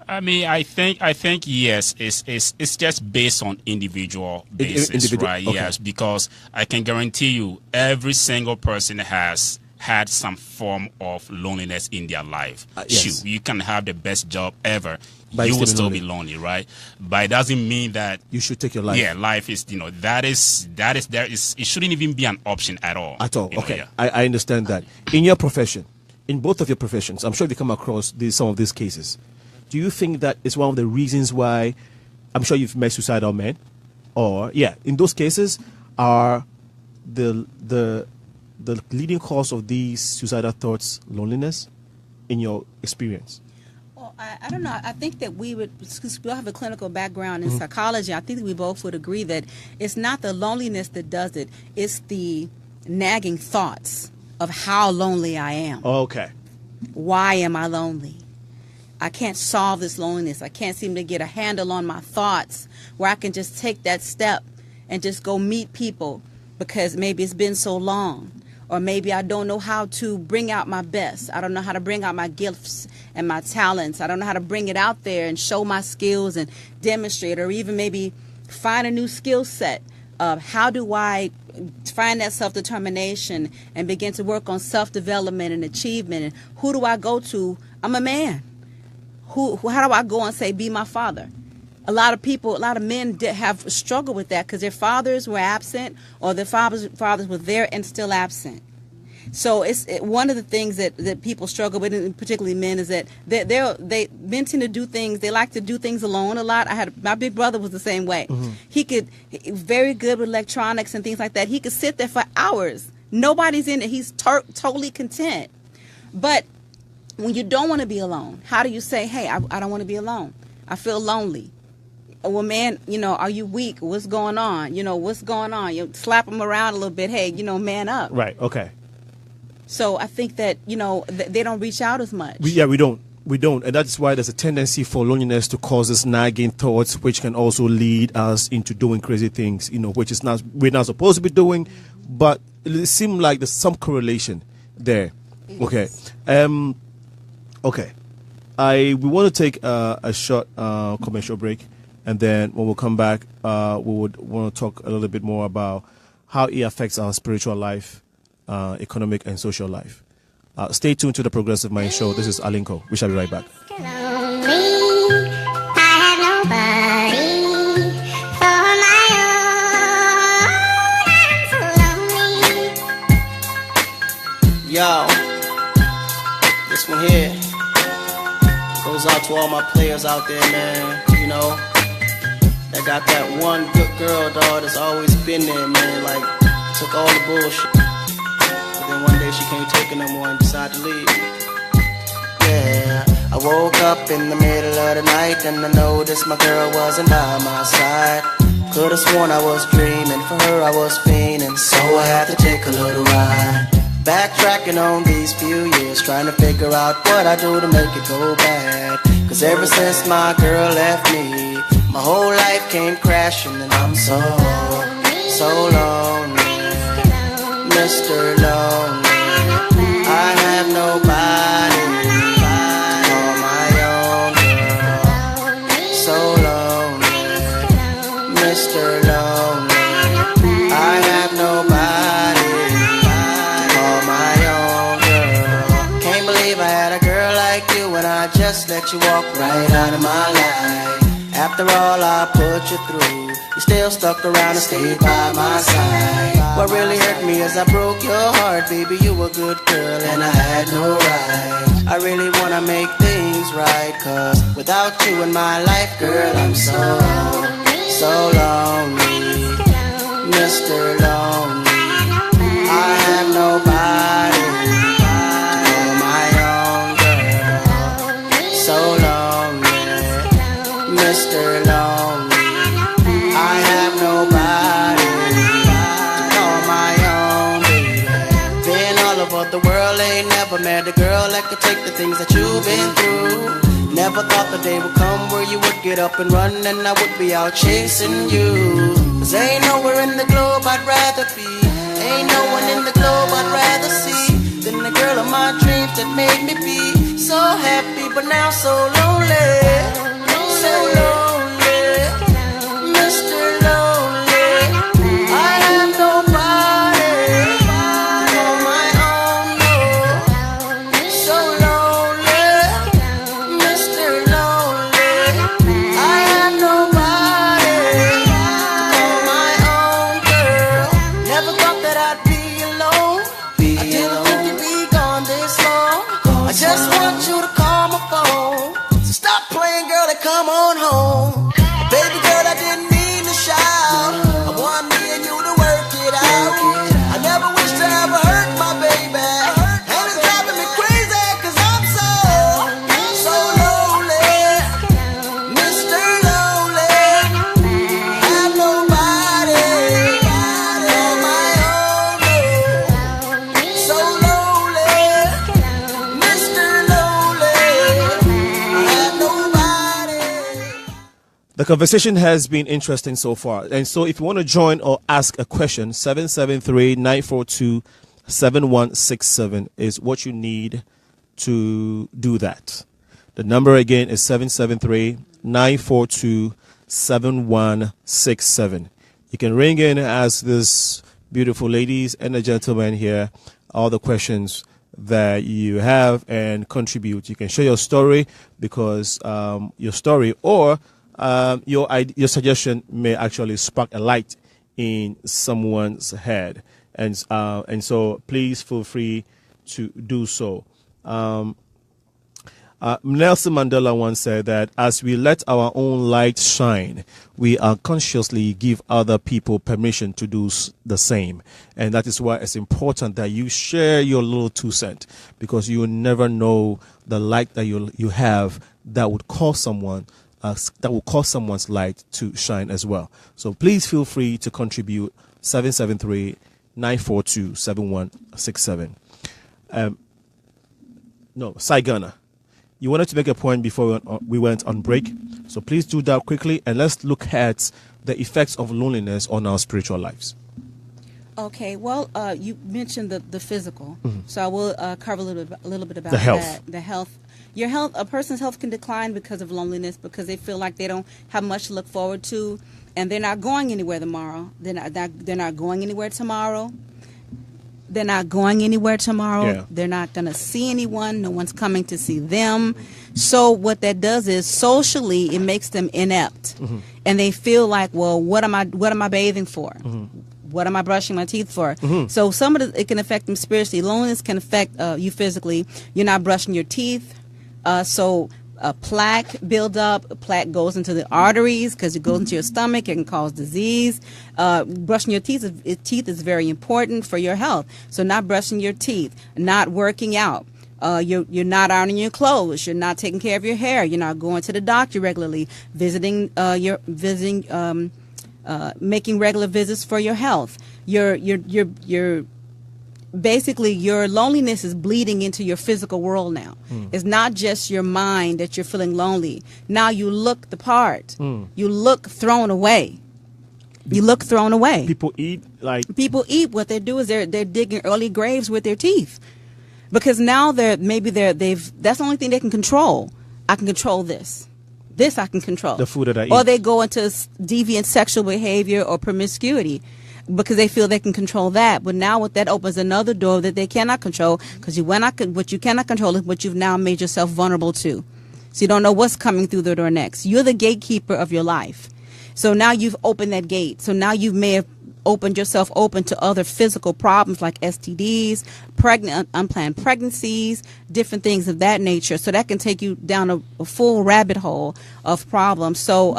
I mean, I think yes. It's just based on individual basis, right? Okay. Yes, because I can guarantee you, every single person has had some form of loneliness in their life. Yes. Shoot, you can have the best job ever, you will still be lonely, right? But it doesn't mean that you should take your life. Yeah, life is that is it shouldn't even be an option at all. At all. Okay, I understand that. In your profession, in both of your professions, I'm sure you come across some of these cases. Do you think that is one of the reasons why, I'm sure you've met suicidal men, or in those cases, are the leading cause of these suicidal thoughts loneliness, in your experience? Well, I don't know. I think that we would, because we all have a clinical background in psychology, I think that we both would agree that it's not the loneliness that does it, it's the nagging thoughts of how lonely I am. Okay. Why am I lonely? I can't solve this loneliness. I can't seem to get a handle on my thoughts where I can just take that step and just go meet people because maybe it's been so long. Or maybe I don't know how to bring out my best. I don't know how to bring out my gifts and my talents. I don't know how to bring it out there and show my skills and demonstrate, or even maybe find a new skill set. How do I find that self-determination and begin to work on self-development and achievement? And who do I go to? I'm a man. How do I go and say, be my father? A lot of men have struggled with that because their fathers were absent, or their fathers were there and still absent. So one of the things that people struggle with, and particularly men, is that men tend to do things. They like to do things alone a lot. My big brother was the same way. He very good with electronics and things like that. He could sit there for hours. Nobody's in it. He's totally content. But when you don't want to be alone, how do you say, hey, I don't want to be alone. I feel lonely. Well, man, are you weak? What's going on? What's going on? You slap them around a little bit. Hey, man up. Right. Okay. So I think that, they don't reach out as much. We don't. And that's why there's a tendency for loneliness to cause us nagging thoughts, which can also lead us into doing crazy things, which we're not supposed to be doing. But it seems like there's some correlation there. Okay. Okay. We want to take a short commercial break. And then when we come back, we would want to talk a little bit more about how it affects our spiritual life, economic and social life. Stay tuned to the Progressive Mind Show. This is Alinko. We shall be right back. Yo, here goes out to all my players out there, man. You know, that got that one good girl, dog, that's always been there, man. Like, took all the bullshit. But then one day she can't take it no more and decided to leave. Yeah, I woke up in the middle of the night and I noticed my girl wasn't by my side. Could've sworn I was dreaming, for her I was fiending, so I had to take a little ride. Backtracking on these few years, trying to figure out what I do to make it go bad. Cause ever since my girl left me, my whole life came crashing and I'm so lonely, Mr. Lonely. I have nobody, all my own girl. So lonely, Mr. Lonely. I have nobody, all my own girl. Can't believe I had a girl like you and I just let you walk right out of my life. After all I put you through, you still stuck around and stayed by my side. What really hurt me is I broke your heart, baby, you a good girl and I had no right. I really wanna make things right, cause without you in my life, girl, I'm so lonely, Mr. Lonely. I have nobody to call my own girl. So lonely, Mr. Lonely. I have nobody to call my own baby. Been all over the world, ain't never met a girl that could take the things that you've been through. Never thought the day would come where you would get up and run and I would be out chasing you. Cause ain't nowhere in the globe I'd rather be, ain't no one in the globe I'd rather see than the girl of my dreams that made me be so happy but now so lonely. So lonely, Mr. Lonely. I have nobody on my own, no. So lonely, Mr. Lonely. I have nobody to call my own girl. Never thought that I'd be alone. I didn't think you'd be gone this long. I just want you to call my phone. So stop playing, girl, and come on home. Baby girl, I didn't mean to shout. I want me and you to work it out. I never wish to ever hurt my baby, and it's driving me crazy cause I'm so lonely, Mr. Lonely. Have nobody on my own. So lonely, Mr. Lonely. I have nobody. The conversation has been interesting so far. And so if you want to join or ask a question, 773-942-7167 is what you need to do that. The number again is 773-942-7167. You can ring in and ask these beautiful ladies and the gentlemen here all the questions that you have and contribute. You can share your story because your story or your suggestion may actually spark a light in someone's head, and so please feel free to do so. Nelson Mandela once said that as we let our own light shine, we unconsciously give other people permission to do the same. And that is why it's important that you share your little 2 cents, because you never know the light that you have that would cause someone's light to shine as well. So please feel free to contribute. 773-942-7167. Saigana, you wanted to make a point before we went on break, so please do that quickly, and let's look at the effects of loneliness on our spiritual lives. Okay, well, you mentioned the physical, so I will cover a little bit about the health. that. The health. Your health, a person's health can decline because of loneliness, because they feel like they don't have much to look forward to, and they're not going anywhere tomorrow. They're not going anywhere tomorrow. They're not going anywhere tomorrow. Yeah. They're not going to see anyone. No one's coming to see them. So what that does is socially it makes them inept, and they feel like, well, what am I bathing for? What am I brushing my teeth for? Mhm. So some of it can affect them spiritually. Loneliness can affect you physically. You're not brushing your teeth. So plaque build up. Plaque goes into the arteries because it goes into your stomach. It can cause disease. Brushing your teeth is very important for your health. So not brushing your teeth, not working out. You're not ironing your clothes. You're not taking care of your hair. You're not going to the doctor regularly. Making regular visits for your health. You're basically, your loneliness is bleeding into your physical world now. It's not just your mind that you're feeling lonely. Now you look the part. You look thrown away. People eat People eat. What they do is they're digging early graves with their teeth, because now that's the only thing they can control. I can control this. This I can control. The food that I eat. Or they go into deviant sexual behavior or promiscuity because they feel they can control that. But now that opens another door that they cannot control, because what you cannot control is what you've now made yourself vulnerable to. So you don't know what's coming through the door next. You're the gatekeeper of your life. So now you've opened that gate. So now you may have opened yourself open to other physical problems like STDs, unplanned pregnancies, different things of that nature. So that can take you down a full rabbit hole of problems. So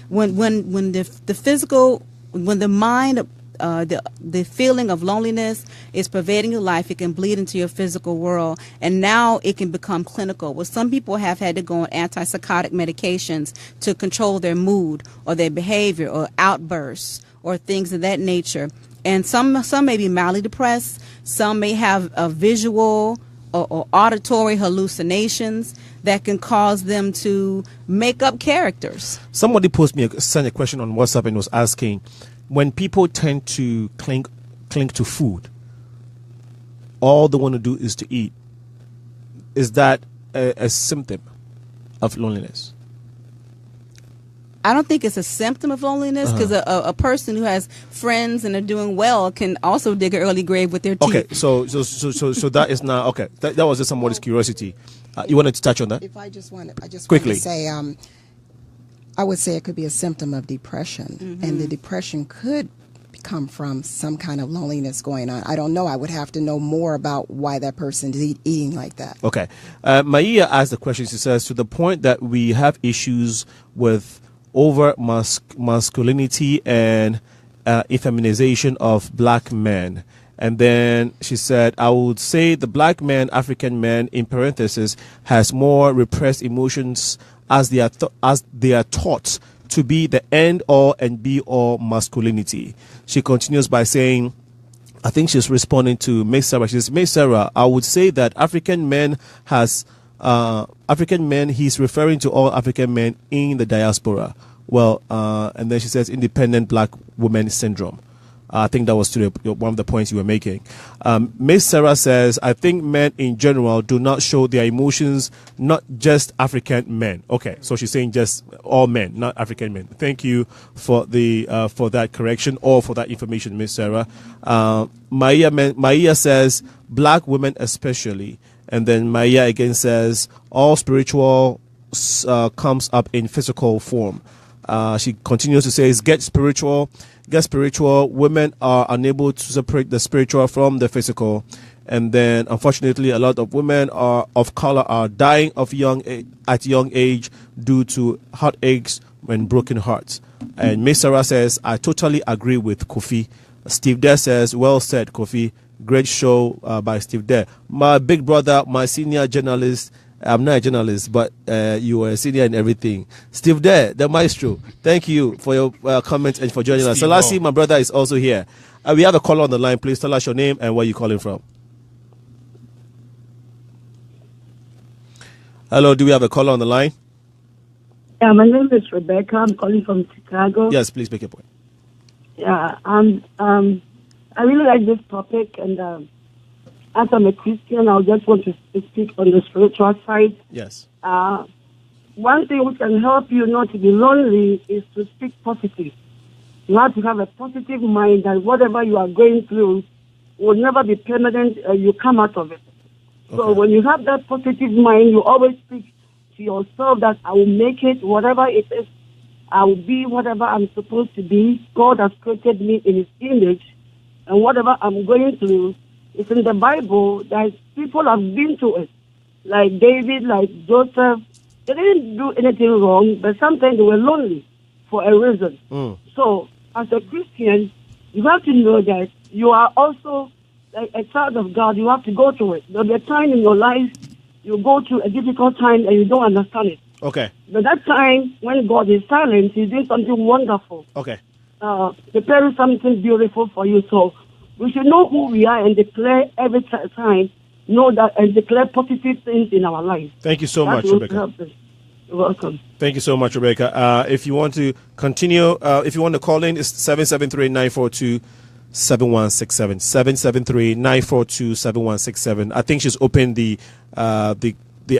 when the mind, the feeling of loneliness is pervading your life, it can bleed into your physical world, and now it can become clinical. Well, some people have had to go on antipsychotic medications to control their mood or their behavior or outbursts or things of that nature. And some may be mildly depressed. Some may have a visual or auditory hallucinations that can cause them to make up characters. Somebody sent a question on WhatsApp and was asking, when people tend to cling to food, all they want to do is to eat. Is that a symptom of loneliness? I don't think it's a symptom of loneliness, because a person who has friends and are doing well can also dig an early grave with their teeth. Okay, so that is not okay. That was just somebody's curiosity. You wanted to touch on that? If I just wanted Quickly. to say, I would say it could be a symptom of depression, and the depression could come from some kind of loneliness going on. I don't know. I would have to know more about why that person is eating like that. Okay, Maia asked the question. She says, to the point that we have issues with over masculinity and effeminization of black men. And then she said, I would say the black man, African man, in parentheses, has more repressed emotions as they are taught to be the end all and be all masculinity. She continues by saying, I think she's responding to Miss Sarah. She says, Miss Sarah, I would say that African men, he's referring to all African men in the diaspora. Well, and then she says independent black woman syndrome. I think that was one of the points you were making. Miss Sarah says, I think men in general do not show their emotions, not just African men. Okay, so she's saying just all men, not African men. Thank you for that correction or for that information, Miss Sarah. Maia says, black women especially. And then Maia again says, all spiritual comes up in physical form. She continues to say, get spiritual. Women are unable to separate the spiritual from the physical. And then, unfortunately, a lot of women of color are dying at young age due to heartaches and broken hearts. And Miss Sarah says, I totally agree with Kofi. Steve Dare says, well said, Kofi. Great show by Steve Dare. My big brother, my senior journalist. I'm not a journalist, but you are a senior in everything. Steve Dare, the maestro. Thank you for your comments and for joining us. Selassie, my brother, is also here. We have a caller on the line. Please tell us your name and where you're calling from. Hello, do we have a caller on the line? Yeah, my name is Rebecca. I'm calling from Chicago. Yes, please make a point. Yeah, I really like this topic, and as I'm a Christian, I just want to speak on the spiritual side. Yes. One thing which can help you not to be lonely is to speak positive. You have to have a positive mind that whatever you are going through will never be permanent. You come out of it. Okay. So when you have that positive mind, you always speak to yourself that I will make it, whatever it is. I will be whatever I'm supposed to be. God has created me in His image, and whatever I'm going through, it's in the Bible that people have been through it. Like David, like Joseph. They didn't do anything wrong, but sometimes they were lonely for a reason. So, as a Christian, you have to know that you are also like a child of God. You have to go through it. There'll be a time in your life you go through a difficult time and you don't understand it. Okay. But that time when God is silent, He's doing something wonderful. Okay. Preparing something beautiful for you. So we should know who we are and declare every time, know that and declare positive things in our life. Thank you so That much, will Rebecca. help us. You're welcome. Thank you so much, Rebecca. If you want to continue, if you want to call in, it's 773-942-7167. 773-942-7167. I think she's opened the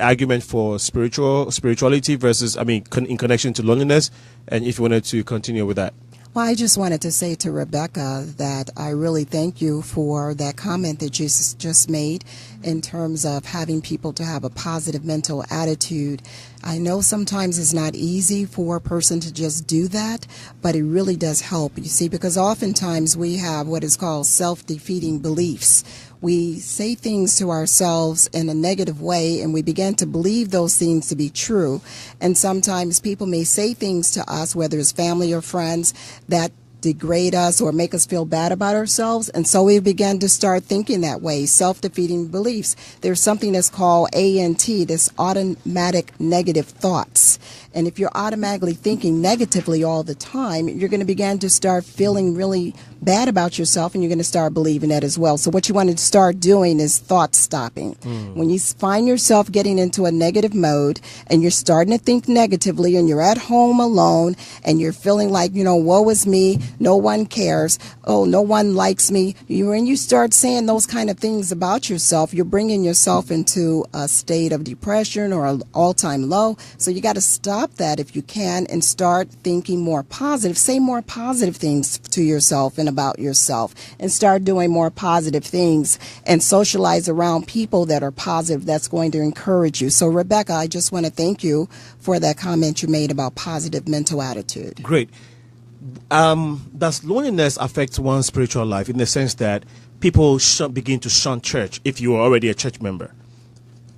argument for spirituality versus, in connection to loneliness. And if you wanted to continue with that. Well, I just wanted to say to Rebecca that I really thank you for that comment that you just made in terms of having people to have a positive mental attitude. I know sometimes it's not easy for a person to just do that, but it really does help, you see, because oftentimes we have what is called self-defeating beliefs. We say things to ourselves in a negative way, and we begin to believe those things to be true. And sometimes people may say things to us, whether it's family or friends, that degrade us or make us feel bad about ourselves. And so we begin to start thinking that way, self-defeating beliefs. There's something that's called ANT, this automatic negative thoughts. And if you're automatically thinking negatively all the time, you're going to begin to start feeling really bad about yourself, and you're going to start believing that as well. So what you want to start doing is thought stopping. When you find yourself getting into a negative mode and you're starting to think negatively and you're at home alone and you're feeling like, woe is me, no one cares, oh, no one likes me. When you start saying those kind of things about yourself, you're bringing yourself into a state of depression or an all-time low. So you got to stop that if you can and start thinking more positive. Say more positive things to yourself and about yourself, and start doing more positive things and socialize around people that are positive, that's going to encourage you. So Rebecca, I just want to thank you for that comment you made about positive mental attitude. Great. Does loneliness affect one's spiritual life in the sense that people begin to shun church if you are already a church member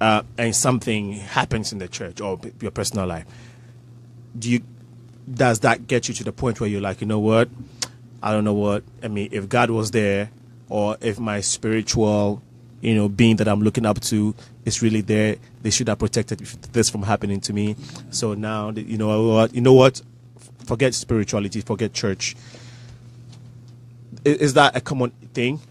and something happens in the church or your personal life? Does that get you to the point where you're like, what? I don't know what. If God was there, or if my spiritual, being that I'm looking up to is really there, they should have protected this from happening to me. So now, you know what? Forget spirituality, forget church. Is that a common thing?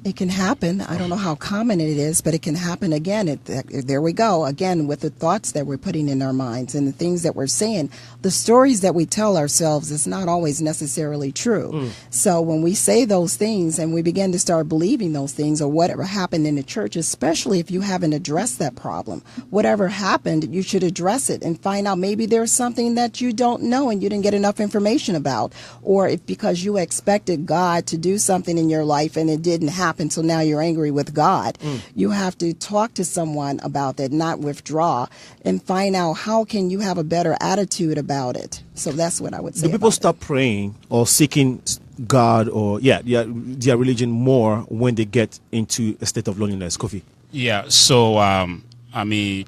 It can happen. I don't know how common it is, but it can happen again. There we go again with the thoughts that we're putting in our minds and the things that we're saying. The stories that we tell ourselves is not always necessarily true. So when we say those things and we begin to start believing those things, or whatever happened in the church, especially if you haven't addressed that problem, whatever happened, you should address it and find out maybe there's something that you don't know and you didn't get enough information about, or if because you expected God to do something in your life and it didn't happen, so now you're angry with God. You have to talk to someone about that, not withdraw, and find out how can you have a better attitude about it. So that's what I would say. Do people stop praying or seeking God or their religion more when they get into a state of loneliness? Kofi? Yeah, so I'm a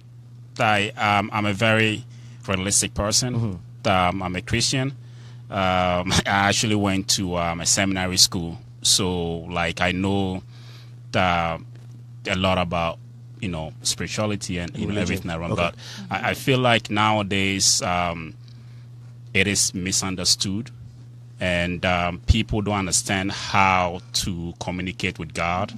very realistic person. I'm a Christian. I actually went to a seminary school, so I know a lot about spirituality and everything around. Okay. But I feel like nowadays it is misunderstood, and people don't understand how to communicate with God.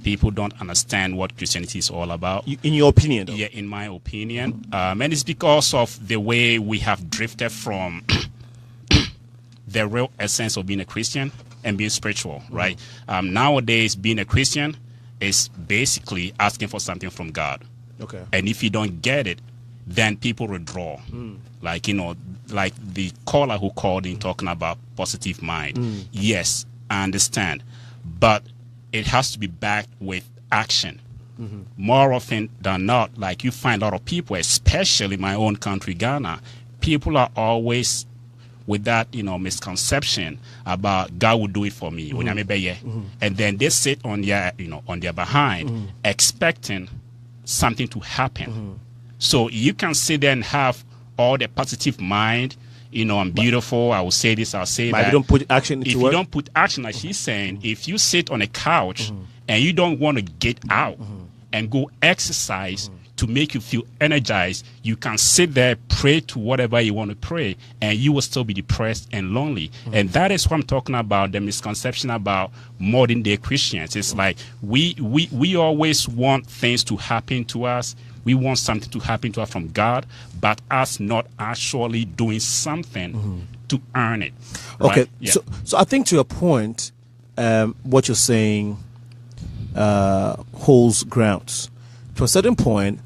People don't understand what Christianity is all about. In your opinion, though? Yeah, in my opinion, and it's because of the way we have drifted from the real essence of being a Christian and being spiritual, right? Nowadays, being a Christian is basically asking for something from God. Okay. And if you don't get it, then people withdraw. Like the caller who called in talking about positive mind. Yes, I understand. But it has to be backed with action. More often than not, you find a lot of people, especially my own country, Ghana, people are always with that, misconception about God will do it for me, and then they sit on their behind, expecting something to happen. So you can sit there and have all the positive mind, I'm beautiful, I will say this, I'll say that. But you don't put action into it. If you don't put action, like she's saying, if you sit on a couch and you don't want to get out and go exercise to make you feel energized, you can sit there, pray to whatever you want to pray, and you will still be depressed and lonely. And that is what I'm talking about, the misconception about modern day Christians. It's like we always want things to happen to us. We want something to happen to us from God, but us not actually doing something to earn it. Okay, right? Yeah. So I think to your point, what you're saying holds grounds. To a certain point,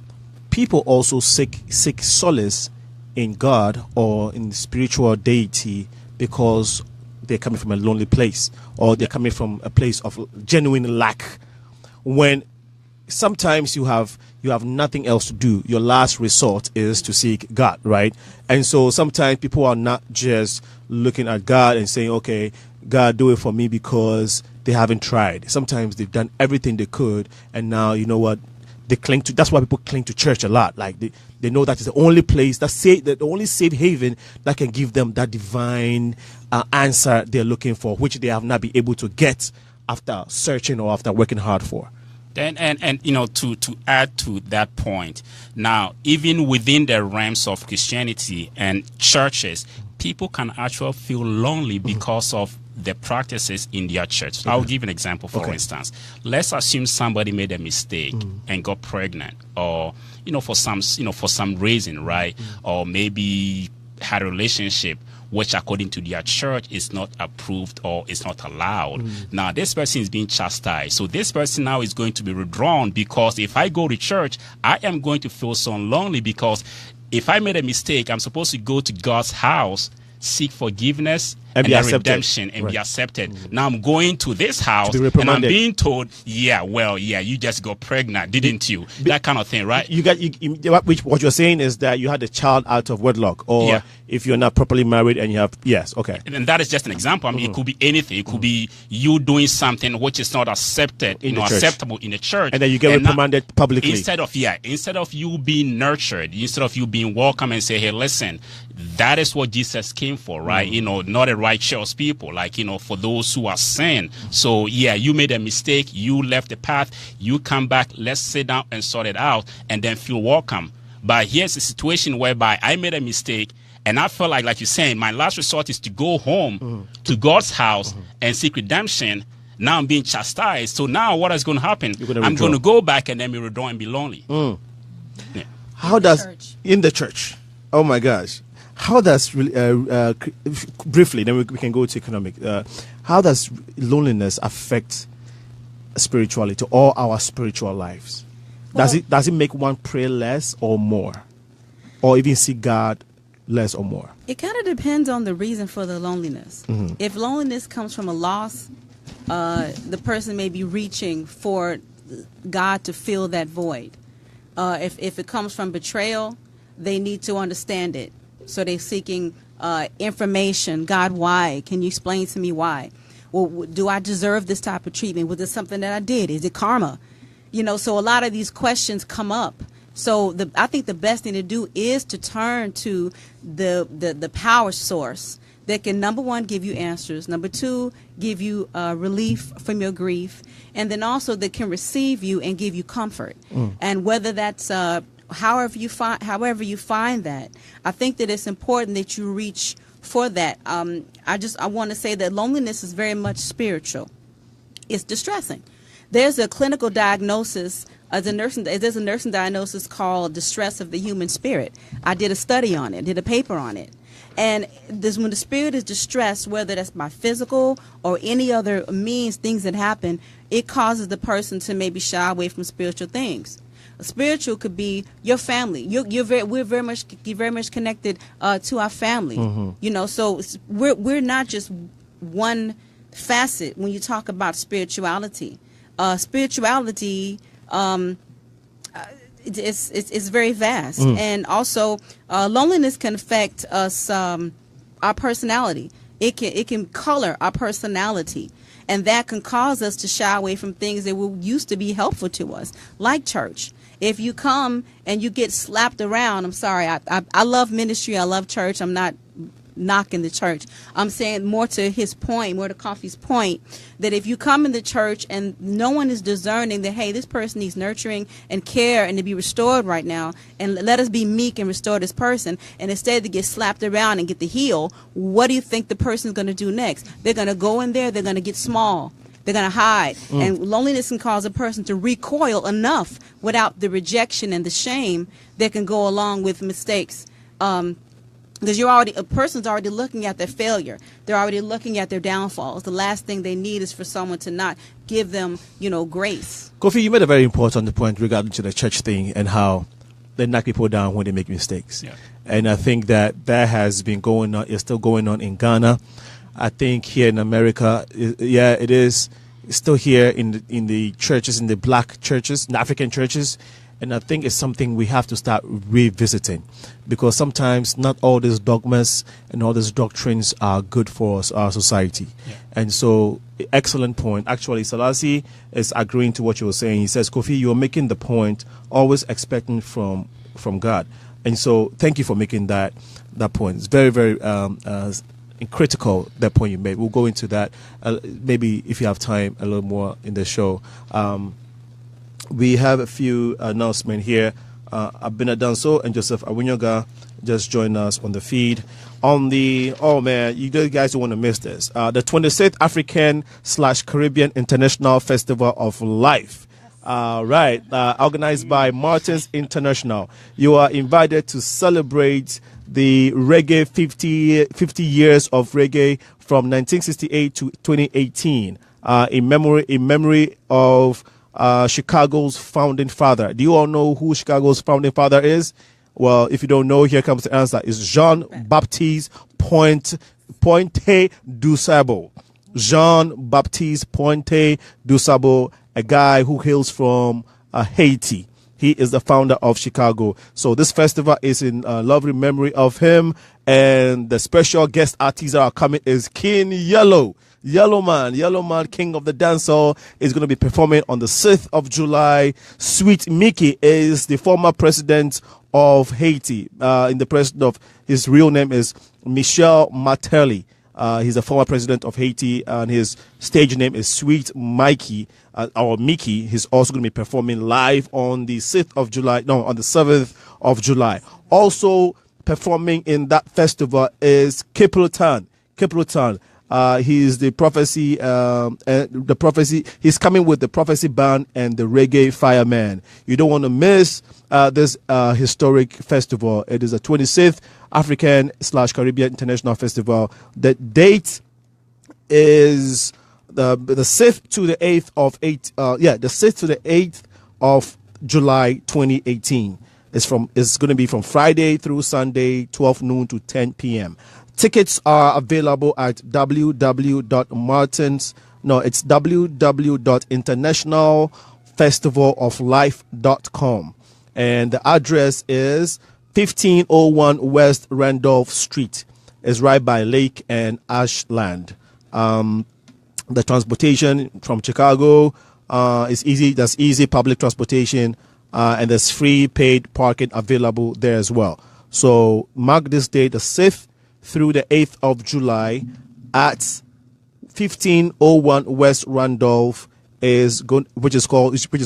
people also seek solace in God or in spiritual deity because they're coming from a lonely place, or they're coming from a place of genuine lack. When sometimes you have nothing else to do, your last resort is to seek God, right? And so sometimes people are not just looking at God and saying, okay, God, do it for me, because they haven't tried. Sometimes they've done everything they could, and now, you know what, they cling to. That's why people cling to church a lot. Like they know that is the only place, the only safe haven that can give them that divine answer they're looking for, which they have not been able to get after searching or after working hard for. And to add to that point, now even within the realms of Christianity and churches, people can actually feel lonely because of the practices in their church. I'll give an example. For instance, let's assume somebody made a mistake and got pregnant, or for some reason, right? Or maybe had a relationship which according to their church is not approved or is not allowed. Now this person is being chastised. So this person now is going to be withdrawn, because if I go to church, I am going to feel so lonely, because if I made a mistake, I'm supposed to go to God's house, seek forgiveness and redemption and be accepted. Now I'm going to this house and I'm being told, you just got pregnant, didn't you? That kind of thing, right? What you're saying is that you had a child out of wedlock, or if you're not properly married and you have, And that is just an example. I mean, it could be anything. It could be you doing something which is not acceptable in the church, and then you get reprimanded publicly. Instead of you being nurtured, instead of you being welcome and say, hey, listen, that is what Jesus came for, right? Not a righteous people, for those who are sin. So you made a mistake, you left the path, you come back, let's sit down and sort it out, and then feel welcome. But here's a situation whereby I made a mistake, and I felt like you're saying, my last resort is to go home to God's house and seek redemption. Now I'm being chastised. So now what is going to happen? I'm going to go back and then be withdrawn and be lonely. Yeah. How does in the church? Oh my gosh. How does briefly, then we can go to economic. How does loneliness affect spirituality or our spiritual lives? Does it make one pray less or more, or even see God less or more? It kind of depends on the reason for the loneliness. If loneliness comes from a loss, the person may be reaching for God to fill that void. If it comes from betrayal, they need to understand it. So they're seeking information. God, why? Can you explain to me why? Well, do I deserve this type of treatment? Was it something that I did? Is it karma? So a lot of these questions come up. So I think the best thing to do is to turn to the power source that can, number one, give you answers. Number two, give you relief from your grief. And then also that can receive you and give you comfort. And whether that's however you find that, I think that it's important that you reach for that. I want to say that loneliness is very much spiritual. It's distressing. There's a clinical diagnosis, there's a nursing diagnosis called distress of the human spirit. I did a study on it, did a paper on it. And when the spirit is distressed, whether that's by physical or any other things that happen, it causes the person to maybe shy away from spiritual things. Spiritual could be your family. We're very much connected to our family. So we're not just one facet when you talk about spirituality. Spirituality it's very vast, and also loneliness can affect us our personality. It can color our personality. And that can cause us to shy away from things that used to be helpful to us, like church. If you come and you get slapped around, I'm sorry, I love ministry, I love church, I'm not knocking the church. I'm saying more to his point, more to Coffee's point, that if you come in the church and no one is discerning that, hey, this person needs nurturing and care and to be restored right now, and let us be meek and restore this person, and instead to get slapped around and get the heel, what do you think the person's going to do next? They're going to go in there, they're going to get small. They're going to hide. And loneliness can cause a person to recoil enough without the rejection and the shame that can go along with mistakes. Because a person's already looking at their failure. They're already looking at their downfalls. The last thing they need is for someone to not give them, grace. Kofi, you made a very important point regarding to the church thing and how they knock people down when they make mistakes. Yeah. And I think that has been going on, is still going on in Ghana. I think here in America, it is still here in the churches, in the black churches, in the African churches. And I think it's something we have to start revisiting, because sometimes not all these dogmas and all these doctrines are good for our society. Yeah. And so, excellent point. Actually, Selassie is agreeing to what you were saying. He says, Kofi, you're making the point, always expecting from God. And so, thank you for making that point. It's very, very critical, that point you made. We'll go into that maybe if you have time a little more in the show. We have a few announcements here. Abina Danso and Joseph Awinyoga just joined us on the feed. You guys don't want to miss this. The 26th African/Caribbean International Festival of Life. Organized by Martins International. You are invited to celebrate the reggae 50 years of reggae from 1968 to 2018 in memory of Chicago's founding father. Do you all know who Chicago's founding father is? Well, if you don't know, here comes the answer. It's Jean-Baptiste Pointe Dusabo. Jean-Baptiste Pointe Dusabo, a guy who hails from Haiti. He is the founder of Chicago. So this festival is in lovely memory of him. And the special guest artists that are coming is King Yellow. Yellow Man, king of the dancehall, is going to be performing on the 6th of July. Sweet Mickey is the former president of Haiti. His real name is Michel Martelly. He's a former president of Haiti, and his stage name is Sweet Mikey, or Mickey. He's also going to be performing live on the 6th of July. No, on the 7th of July. Also performing in that festival is Kiplutan. He's the prophecy. He's coming with the prophecy band and the reggae fireman. You don't want to miss this historic festival. It is the 26th African/Caribbean International Festival. The date is the 6th to the 8th of the 6th to the 8th of July 2018. It's going to be from Friday through Sunday, 12 noon to 10 p.m. Tickets are available at www.internationalfestivaloflife.com. And the address is 1501 West Randolph Street. It's right by Lake and Ashland. The transportation from Chicago is easy. There's easy public transportation, and there's free paid parking available there as well. So mark this date, the 6th through the 8th of July at 1501 West Randolph, which is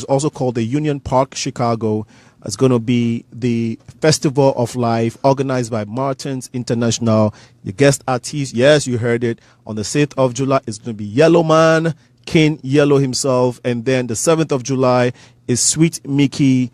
also called the Union Park, Chicago. It's going to be the Festival of Life organized by Martins International. The guest artist, yes, you heard it, on the 6th of July is going to be Yellow Man, King Yellow himself. And then the 7th of July is Sweet Mickey,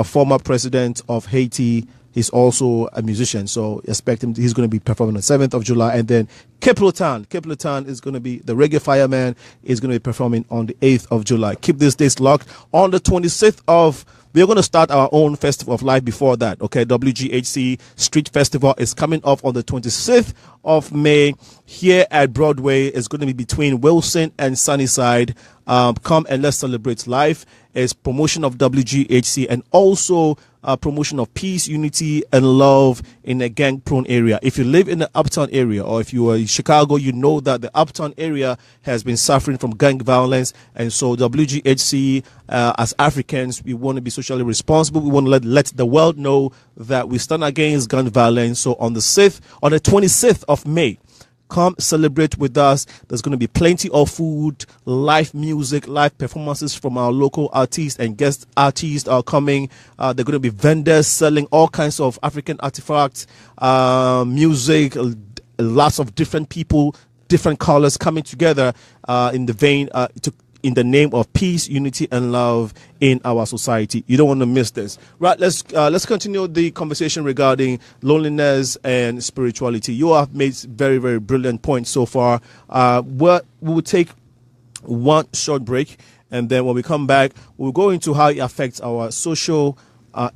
former president of Haiti. He's also a musician, so expect him. He's going to be performing on the 7th of July. And then Kiplutan is going to be the reggae fireman, is going to be performing on the 8th of July. Keep these dates locked. On the 26th we're going to start our own Festival of Life before that. Okay, WGHC Street Festival is coming off on the 26th of May here at Broadway. It's going to be between Wilson and Sunnyside. Come and let's celebrate life. It's promotion of WGHC and also promotion of peace, unity, and love in a gang-prone area. If you live in the Uptown area, or if you are in Chicago, you know that the Uptown area has been suffering from gang violence. And so WGHC, as Africans, we want to be socially responsible. We want to let the world know that we stand against gun violence. So on the 26th of May, come celebrate with us. There's going to be plenty of food, live music, live performances from our local artists, and guest artists are coming. They're going to be vendors selling all kinds of African artifacts, music, lots of different people, different colors coming together in the name of peace, unity, and love in our society. You don't want to miss this. Right, let's continue the conversation regarding loneliness and spirituality. You have made very, very brilliant points so far. We will take one short break, and then when we come back, we'll go into how it affects our social,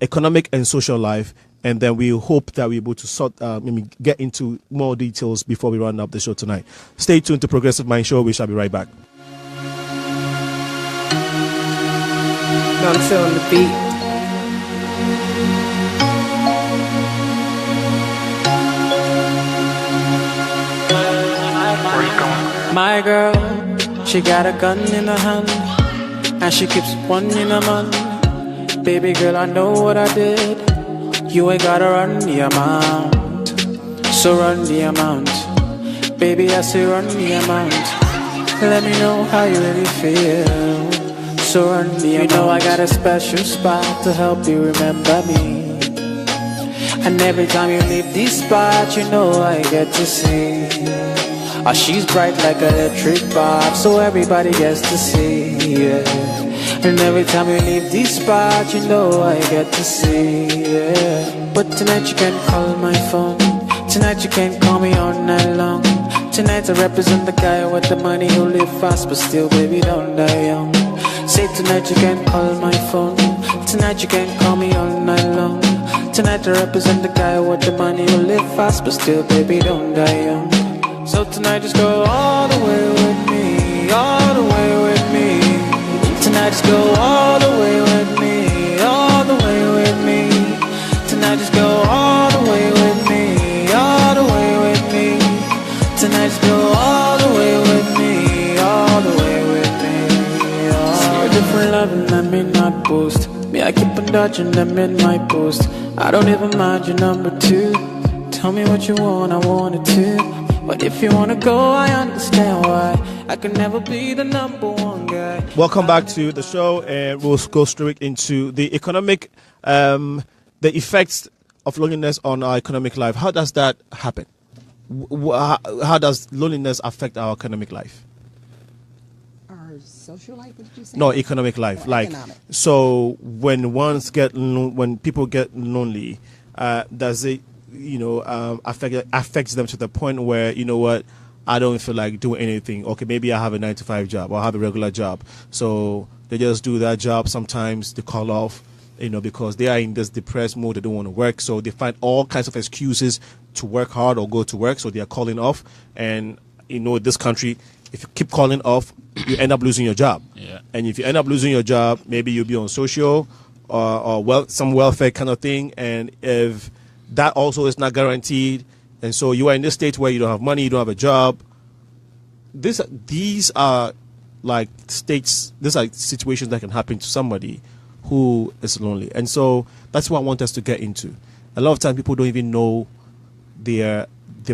economic, and social life. And then we hope that we're able to get into more details before we round up the show tonight. Stay tuned to Progressive Mind Show. We shall be right back. Bounce on the beat. My girl, she got a gun in her hand, and she keeps one in her man. Baby girl, I know what I did. You ain't gotta run the amount, so run the amount. Baby, I say run the amount. Let me know how you really feel. So run the amount. You know I got a special spot to help you remember me. And every time you leave this spot, you know I get to see. She's bright like an electric bulb, so everybody gets to see, yeah. And every time you leave this spot, you know I get to see, yeah. But tonight you can call my phone. Tonight you can call me all night long. Tonight I represent the guy with the money who live fast, but still, baby, don't die young. Say tonight you can call my phone. Tonight you can call me all night long. Tonight I represent the guy with the money who live fast, but still, baby, don't die young. So tonight just go all the way with me, all the way with me. Tonight just go all the way with me, all the way with me. Tonight just go all the way with me, all the way with me. Tonight just go all the way with me, all the way with me. See a different loving, let me not boast. Me, I keep on dodging them in my post. I don't even mind your number 2. Tell me what you want, I want it too. But if you wanna go, I understand why. I can never be the number one guy. Welcome back to the show, and we'll go straight into the economic, the effects of loneliness on our economic life. How does that happen? How does loneliness affect our economic life? Our social life, what did you say? No, economic life. Economic. So when people get lonely, does it affects them to the point where, you know what, I don't feel like doing anything. Okay, maybe I have a 9-to-5 job or I have a regular job. So they just do that job. Sometimes they call off, because they are in this depressed mood. They don't want to work. So they find all kinds of excuses to work hard or go to work. So they are calling off. And, this country, if you keep calling off, you end up losing your job. Yeah. And if you end up losing your job, maybe you'll be on social or some welfare kind of thing. And if that also is not guaranteed, and so you are in this state where you don't have money, you don't have a job. These are like states, these are situations that can happen to somebody who is lonely. And so that's what I want us to get into. A lot of times people don't even know their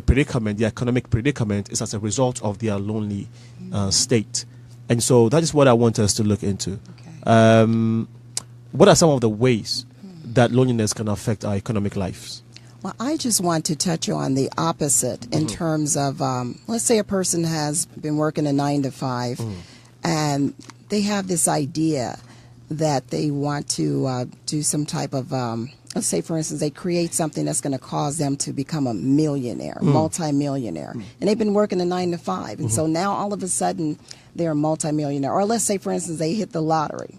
predicament, the economic predicament is as a result of their lonely state. And so that is what I want us to look into. Okay. What are some of the ways that loneliness can affect our economic lives? Well, I just want to touch on the opposite in terms of, let's say a person has been working a 9-to-5 and they have this idea that they want to do some type of, let's say, for instance, they create something that's going to cause them to become a millionaire, multimillionaire. And they've been working a 9-to-5. And so now all of a sudden they're a multimillionaire. Or let's say, for instance, they hit the lottery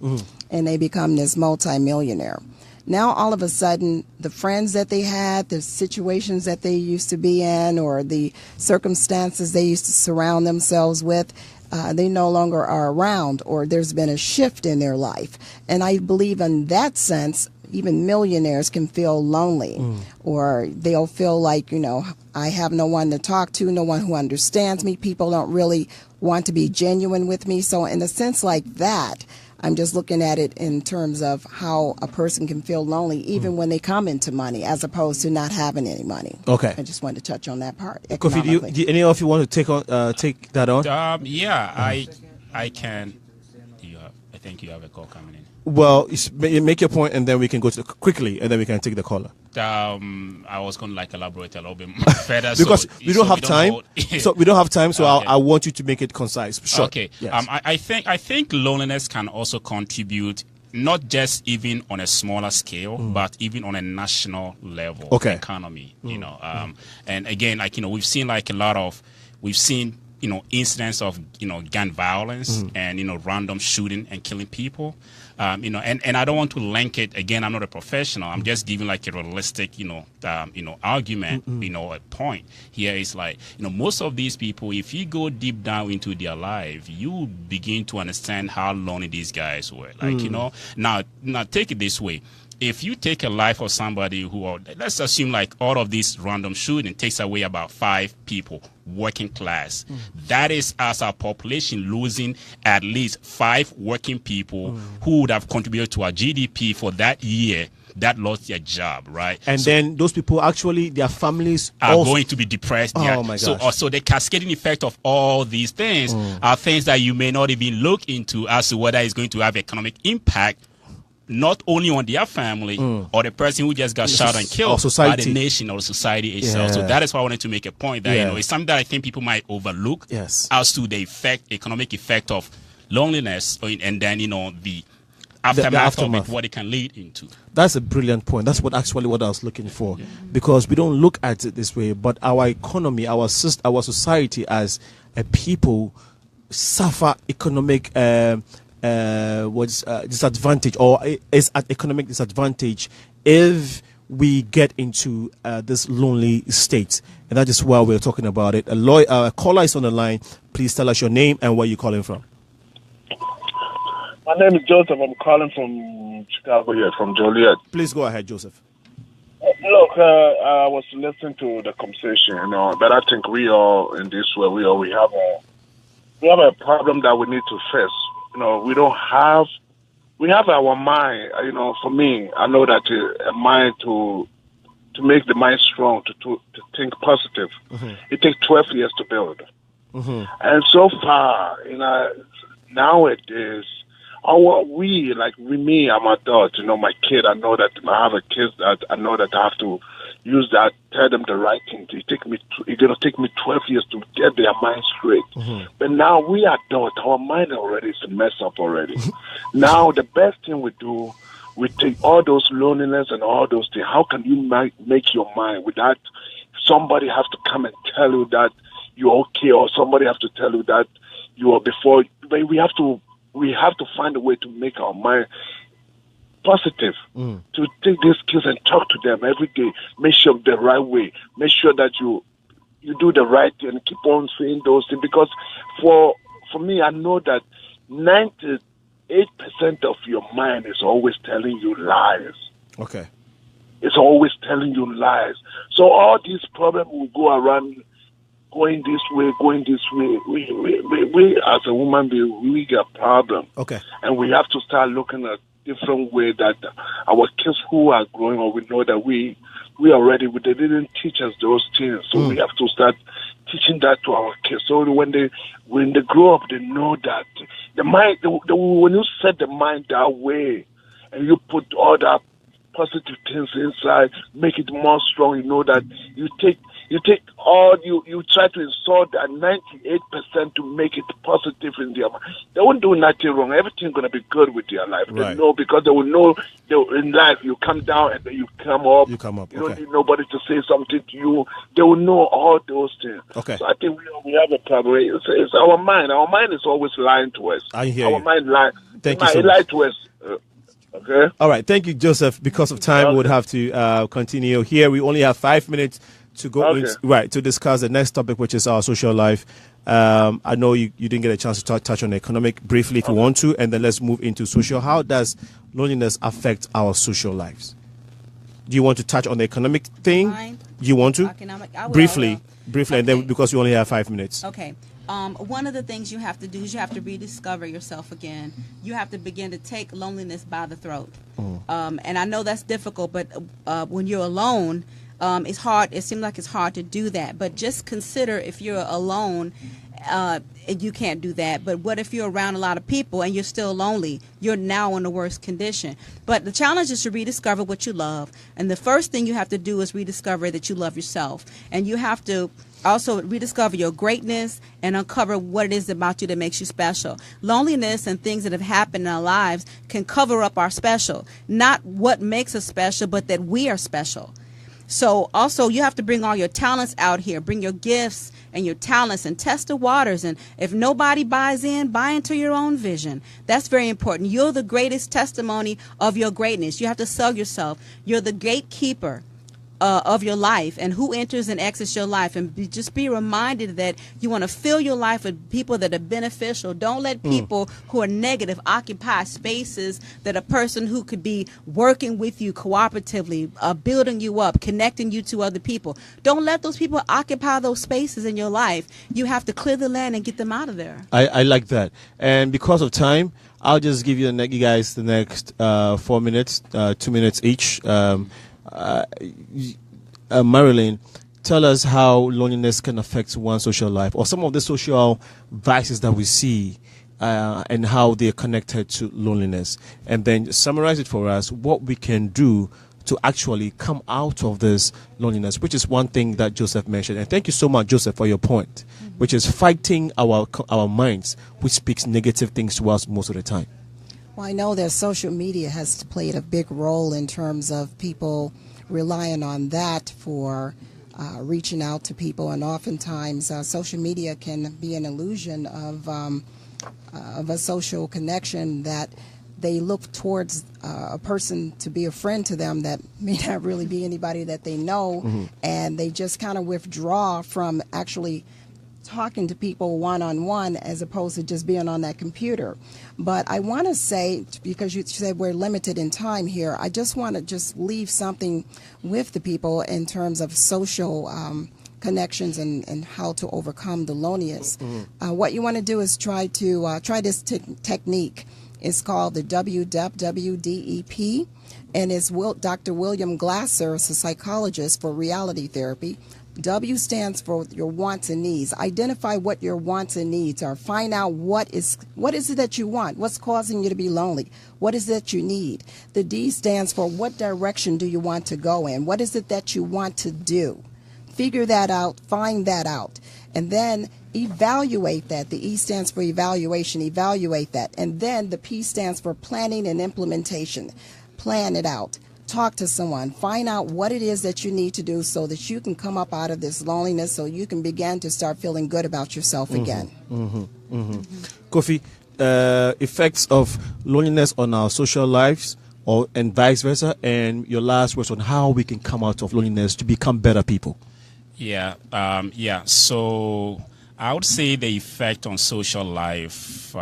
and they become this multimillionaire. Now, all of a sudden, the friends that they had, the situations that they used to be in, or the circumstances they used to surround themselves with, they no longer are around, or there's been a shift in their life. And I believe in that sense, even millionaires can feel lonely, or they'll feel like, I have no one to talk to, no one who understands me. People don't really want to be genuine with me. So in a sense like that, I'm just looking at it in terms of how a person can feel lonely even when they come into money, as opposed to not having any money. Okay. I just wanted to touch on that part. Kofi, do any of you want to take that on? Yeah, I can. I think you have a call coming in. Well, make your point, and then we can go to quickly, and then we can take the caller. I was going to elaborate a little bit further because we don't have time. So we don't have time. So Okay. I want you to make it concise. Sure. Okay. Yes. I think loneliness can also contribute, not just even on a smaller scale, but even on a national level. Okay. Economy. And again, we've seen incidents of gun violence and random shooting and killing people. And I don't want to link it again. I'm not a professional. I'm just giving like a realistic argument. A point here is like most of these people, if you go deep down into their life, you begin to understand how lonely these guys were. Now take it this way. If you take a life of somebody let's assume like all of this random shooting takes away about 5 people, working class. That is as our population losing at least 5 working people who would have contributed to our GDP for that year that lost their job, right? And then those people actually, their families are also going to be depressed. Oh my gosh. So the cascading effect of all these things are things that you may not even look into as to whether it's going to have economic impact, not only on their family or the person who just got shot and killed, but the nation or society itself. So that is why I wanted to make a point that it's something that I think people might overlook as to the economic effect of loneliness, and then the aftermath of it, what it can lead into. That's a brilliant point. That's what I was looking for, because we don't look at it this way, but our economy, our society as a people suffer economic disadvantage, or is at economic disadvantage if we get into this lonely state. And that is why we're talking about it. A caller is on the line. Please tell us your name and where you're calling from. My name is Joseph. I'm calling from Chicago here, from Joliet. Please go ahead, Joseph. Look, I was listening to the conversation, but I think we all in this way, we have a problem that we need to face. We have our mind. For me, I know that a mind to make the mind strong, to think positive. It takes 12 years to build. And so far, nowadays, me, I'm adult, my kid, I know that I have a kid that I know that I have to use that, tell them the right thing. It's going to take me 12 years to get their mind straight. But now we are adult, our mind already is messed up already. Now the best thing we do, we take all those loneliness and all those things. How can you make your mind without somebody have to come and tell you that you're okay, or somebody have to tell you that you are before? But we have to find a way to make our mind positive, to take these kids and talk to them every day, make sure the right way, make sure that you do the right thing and keep on saying those things. Because for me, I know that 98% of your mind is always telling you lies. Okay. It's always telling you lies. So all these problems will go around going this way. We as a woman, we get a problem. Okay. And we have to start looking at different way that our kids who are growing up, we know that they didn't teach us those things. So we have to start teaching that to our kids. So when they grow up, they know that the mind, when you set the mind that way and you put all that positive things inside, make it more strong, you know that you try to insult that 98% to make it positive in their mind. They won't do nothing wrong. Everything's going to be good with their life. Right. They know, because they will know in life you come down and then you come up. You don't need nobody to say something to you. They will know all those things. Okay. So I think we have a problem. It's our mind. Our mind is always lying to us. I hear our you. Mind lies. Thank you so It much. lies to us. Okay. All right. Thank you, Joseph. Because of time, we would have to continue here. We only have 5 minutes to go to discuss the next topic, which is our social life. I know you didn't get a chance to touch on economic briefly if you want to, and then let's move into social. How does loneliness affect our social lives? Do you want to touch on the economic thing? You want to? Briefly, and then because we only have 5 minutes. Okay. One of the things you have to do is you have to rediscover yourself again. You have to begin to take loneliness by the throat. And I know that's difficult, but when you're alone, it's hard. It seems like it's hard to do that. But just consider if you're alone, you can't do that. But what if you're around a lot of people and you're still lonely? You're now in the worst condition. But the challenge is to rediscover what you love. And the first thing you have to do is rediscover that you love yourself. And you have to also rediscover your greatness and uncover what it is about you that makes you special. Loneliness and things that have happened in our lives can cover up our special. Not what makes us special, but that we are special. So also you have to bring all your talents out here. Bring your gifts and your talents and test the waters. And if nobody buys in, buy into your own vision. That's very important. You're the greatest testimony of your greatness. You have to sell yourself. You're the gatekeeper of your life and who enters and exits your life, and just be reminded that you want to fill your life with people that are beneficial. Don't let people who are negative occupy spaces that a person who could be working with you cooperatively, building you up, connecting you to other people. Don't let those people occupy those spaces in your life. You have to clear the land and get them out of there. I like that. And because of time, I'll just give you guys the next 4 minutes, 2 minutes each. Marilyn, tell us how loneliness can affect one's social life, or some of the social vices that we see, and how they are connected to loneliness. And then summarize it for us, what we can do to actually come out of this loneliness, which is one thing that Joseph mentioned. And thank you so much, Joseph, for your point, which is fighting our minds, which speaks negative things to us most of the time. Well, I know that social media has played a big role in terms of people relying on that for reaching out to people, and oftentimes social media can be an illusion of a social connection that they look towards a person to be a friend to them that may not really be anybody that they know, and they just kind of withdraw from actually talking to people one-on-one as opposed to just being on that computer. But I want to say, because you said we're limited in time here, I just want to just leave something with the people in terms of social connections and how to overcome the loneliness. What you want to do is try this technique. It's called the WWDEP, and it's Dr. William Glasser, is a psychologist for reality therapy. W stands for your wants and needs. Identify what your wants and needs are. Find out what is it that you want? What's causing you to be lonely? What is it that you need? The D stands for what direction do you want to go in? What is it that you want to do? Figure that out, find that out, and then evaluate that. The E stands for evaluation, evaluate that. And then the P stands for planning and implementation. Plan it out. Talk to someone. Find out what it is that you need to do so that you can come up out of this loneliness, so you can begin to start feeling good about yourself again. Kofi, effects of loneliness on our social lives, and vice versa, and your last words on how we can come out of loneliness to become better people. So I would say the effect on social life,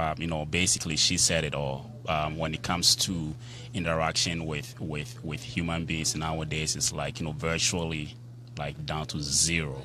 basically she said it all. When it comes to interaction with human beings nowadays, it's like, virtually like down to zero,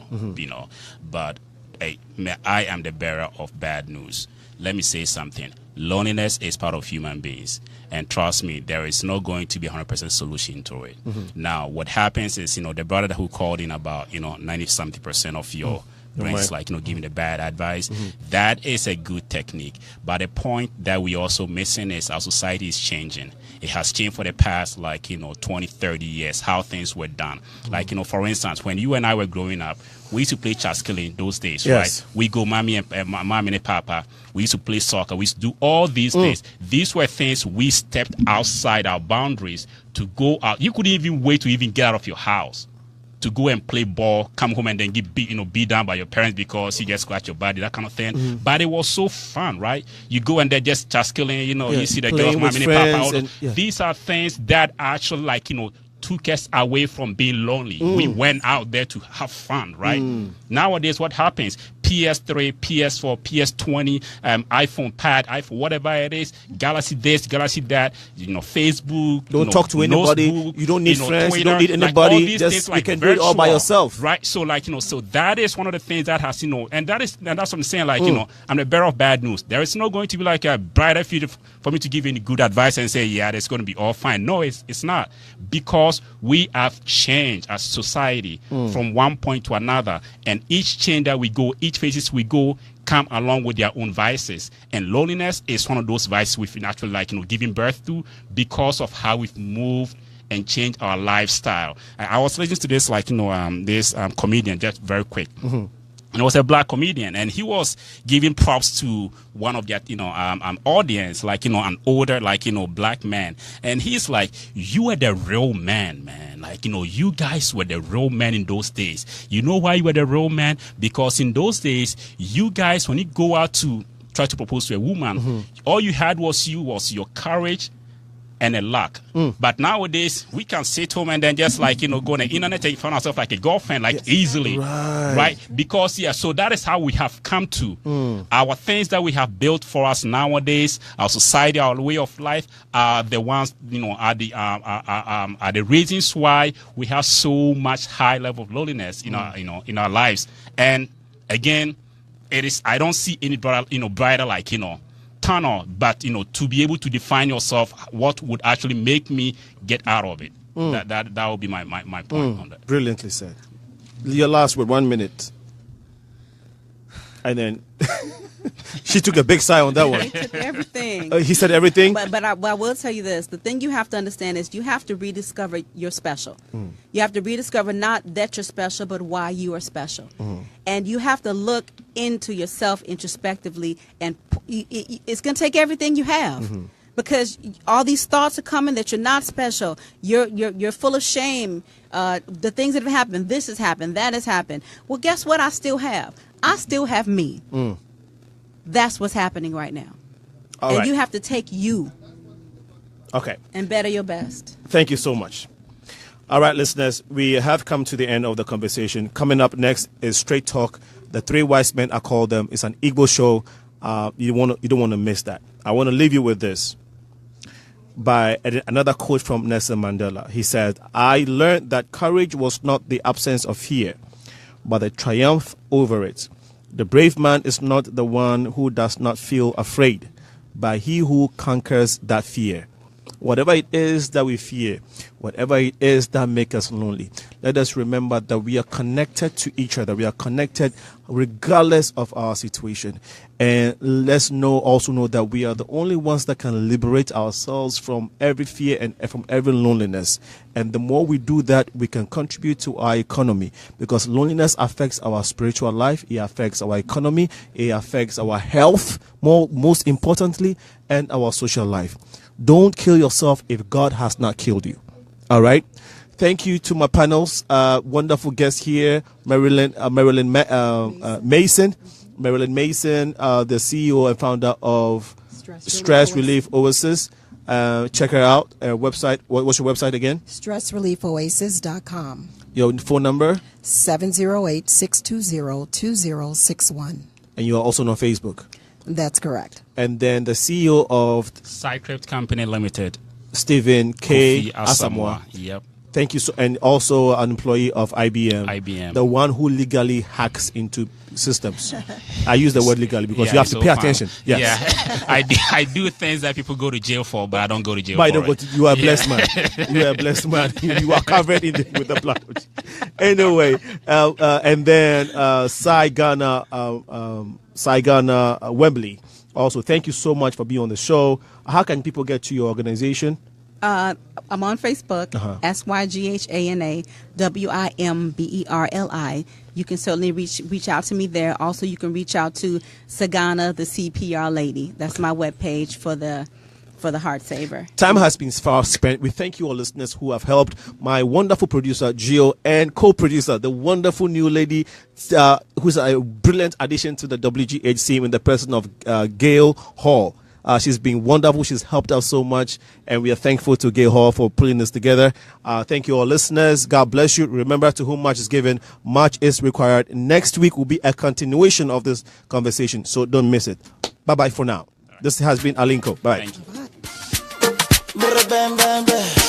But I am the bearer of bad news. Let me say something. Loneliness is part of human beings. And trust me, there is not going to be 100% solution to it. Now, what happens is, the brother who called in about, 90-something% of your brains, like, giving the bad advice. That is a good technique. But the point that we also missing is our society is changing. It has changed for the past, 20, 30 years, how things were done. Like, for instance, when you and I were growing up, we used to play chaskili those days, right? We go mommy and papa. We used to play soccer. We used to do all these things. These were things we stepped outside our boundaries to go out. You couldn't even wait to even get out of your house to go and play ball, come home and then get beat down by your parents because you just scratch your body, that kind of thing. But it was so fun, right? You go and they're just killing, you see the girls, mommy and papa. These are things that actually, took us away from being lonely. We went out there to have fun, right? Nowadays, what happens? PS3, PS4, PS20, iPhone pad, iPhone, whatever it is, Galaxy this, Galaxy that, Facebook. Don't talk to anybody. Notebook, you don't need friends. Twitter, you don't need anybody. Just you can do it all by yourself. Right. So so that is one of the things that has, and that's what I'm saying. I'm the bearer of bad news. There is not going to be like a brighter future for me to give any good advice and say, yeah, it's going to be all fine. No, it's not, because we have changed as society from one point to another, and each change that we go, each phases we go, come along with their own vices, and loneliness is one of those vices we've been actually giving birth to because of how we've moved and changed our lifestyle. I was listening to this this comedian, just very quick. And it was a black comedian, and he was giving props to one of their, audience, an older, black man. And he's like, you are the real man, man. You guys were the real man in those days. You know why you were the real man? Because in those days, you guys, when you go out to try to propose to a woman, all you had was your courage and a luck. But nowadays, we can sit home and then just go on the internet and find ourselves like a girlfriend, easily. Right? Because, so that is how we have come to. Our things that we have built for us nowadays, our society, our way of life, are the ones, are the reasons why we have so much high level of loneliness in our lives. And again, I don't see any brighter, tunnel, but to be able to define yourself, what would actually make me get out of it. That would be my point on that. Brilliantly said. Your last word, 1 minute. And then she took a big sigh on that one. He took everything. He said everything. But I will tell you this: the thing you have to understand is you have to rediscover your special. You have to rediscover not that you're special, but why you are special. And you have to look into yourself introspectively, and it's going to take everything you have. Because all these thoughts are coming that you're not special. You're full of shame. The things that have happened, this has happened, that has happened. Well, guess what? I still have me. That's what's happening right now. All right. You have to take you. Okay. And better your best. Thank you so much. All right, listeners, we have come to the end of the conversation. Coming up next is Straight Talk. The Three Wise Men, I call them. It's an Igbo show. You don't want to miss that. I want to leave you with this by another quote from Nelson Mandela. He said, I learned that courage was not the absence of fear, but the triumph over it. The brave man is not the one who does not feel afraid, but he who conquers that fear. Whatever it is that we fear, whatever it is that makes us lonely, let us remember that we are connected to each other. We are connected regardless of our situation. And let's also know that we are the only ones that can liberate ourselves from every fear and from every loneliness. And the more we do that, we can contribute to our economy, because loneliness affects our spiritual life, it affects our economy, it affects our health, most importantly, and our social life. Don't kill yourself if God has not killed you. All right. Thank you to my panels. Wonderful guest here, Marilyn Mason. Marilyn Mason, the CEO and founder of Stress Relief Oasis. Check her out. Website. What's your website again? StressReliefOasis.com. Your phone number? 708-620-2061. And you are also on Facebook. That's correct. And then the CEO of Cycrypt Company Limited, Stephen K. Kofi Asamoah. Yep. Thank you. And also an employee of IBM. IBM. The one who legally hacks into systems. I use the word legally because you have to pay attention. Yes. Yeah. I do things that people go to jail for, but I don't go to jail but for you are a blessed man. You are a blessed man. You are covered with the blood. Anyway, and then Cy Ghana Wembley. Also, thank you so much for being on the show. How can people get to your organization? I'm on Facebook, SYGHANA WIMBERLI. You can certainly reach out to me there. Also, you can reach out to Sagana, the CPR lady. That's my webpage for the Heart Saver. Time has been far spent. We thank you all listeners who have helped my wonderful producer, Gio, and co-producer, the wonderful new lady who's a brilliant addition to the WGHC in the person of Gail Hall. She's been wonderful. She's helped us so much, and we are thankful to Gail Hall for putting this together. Thank you all listeners. God bless you. Remember, to whom much is given, much is required. Next week will be a continuation of this conversation, so don't miss it. Bye-bye for now. This has been Alinko. Bye. Thank you.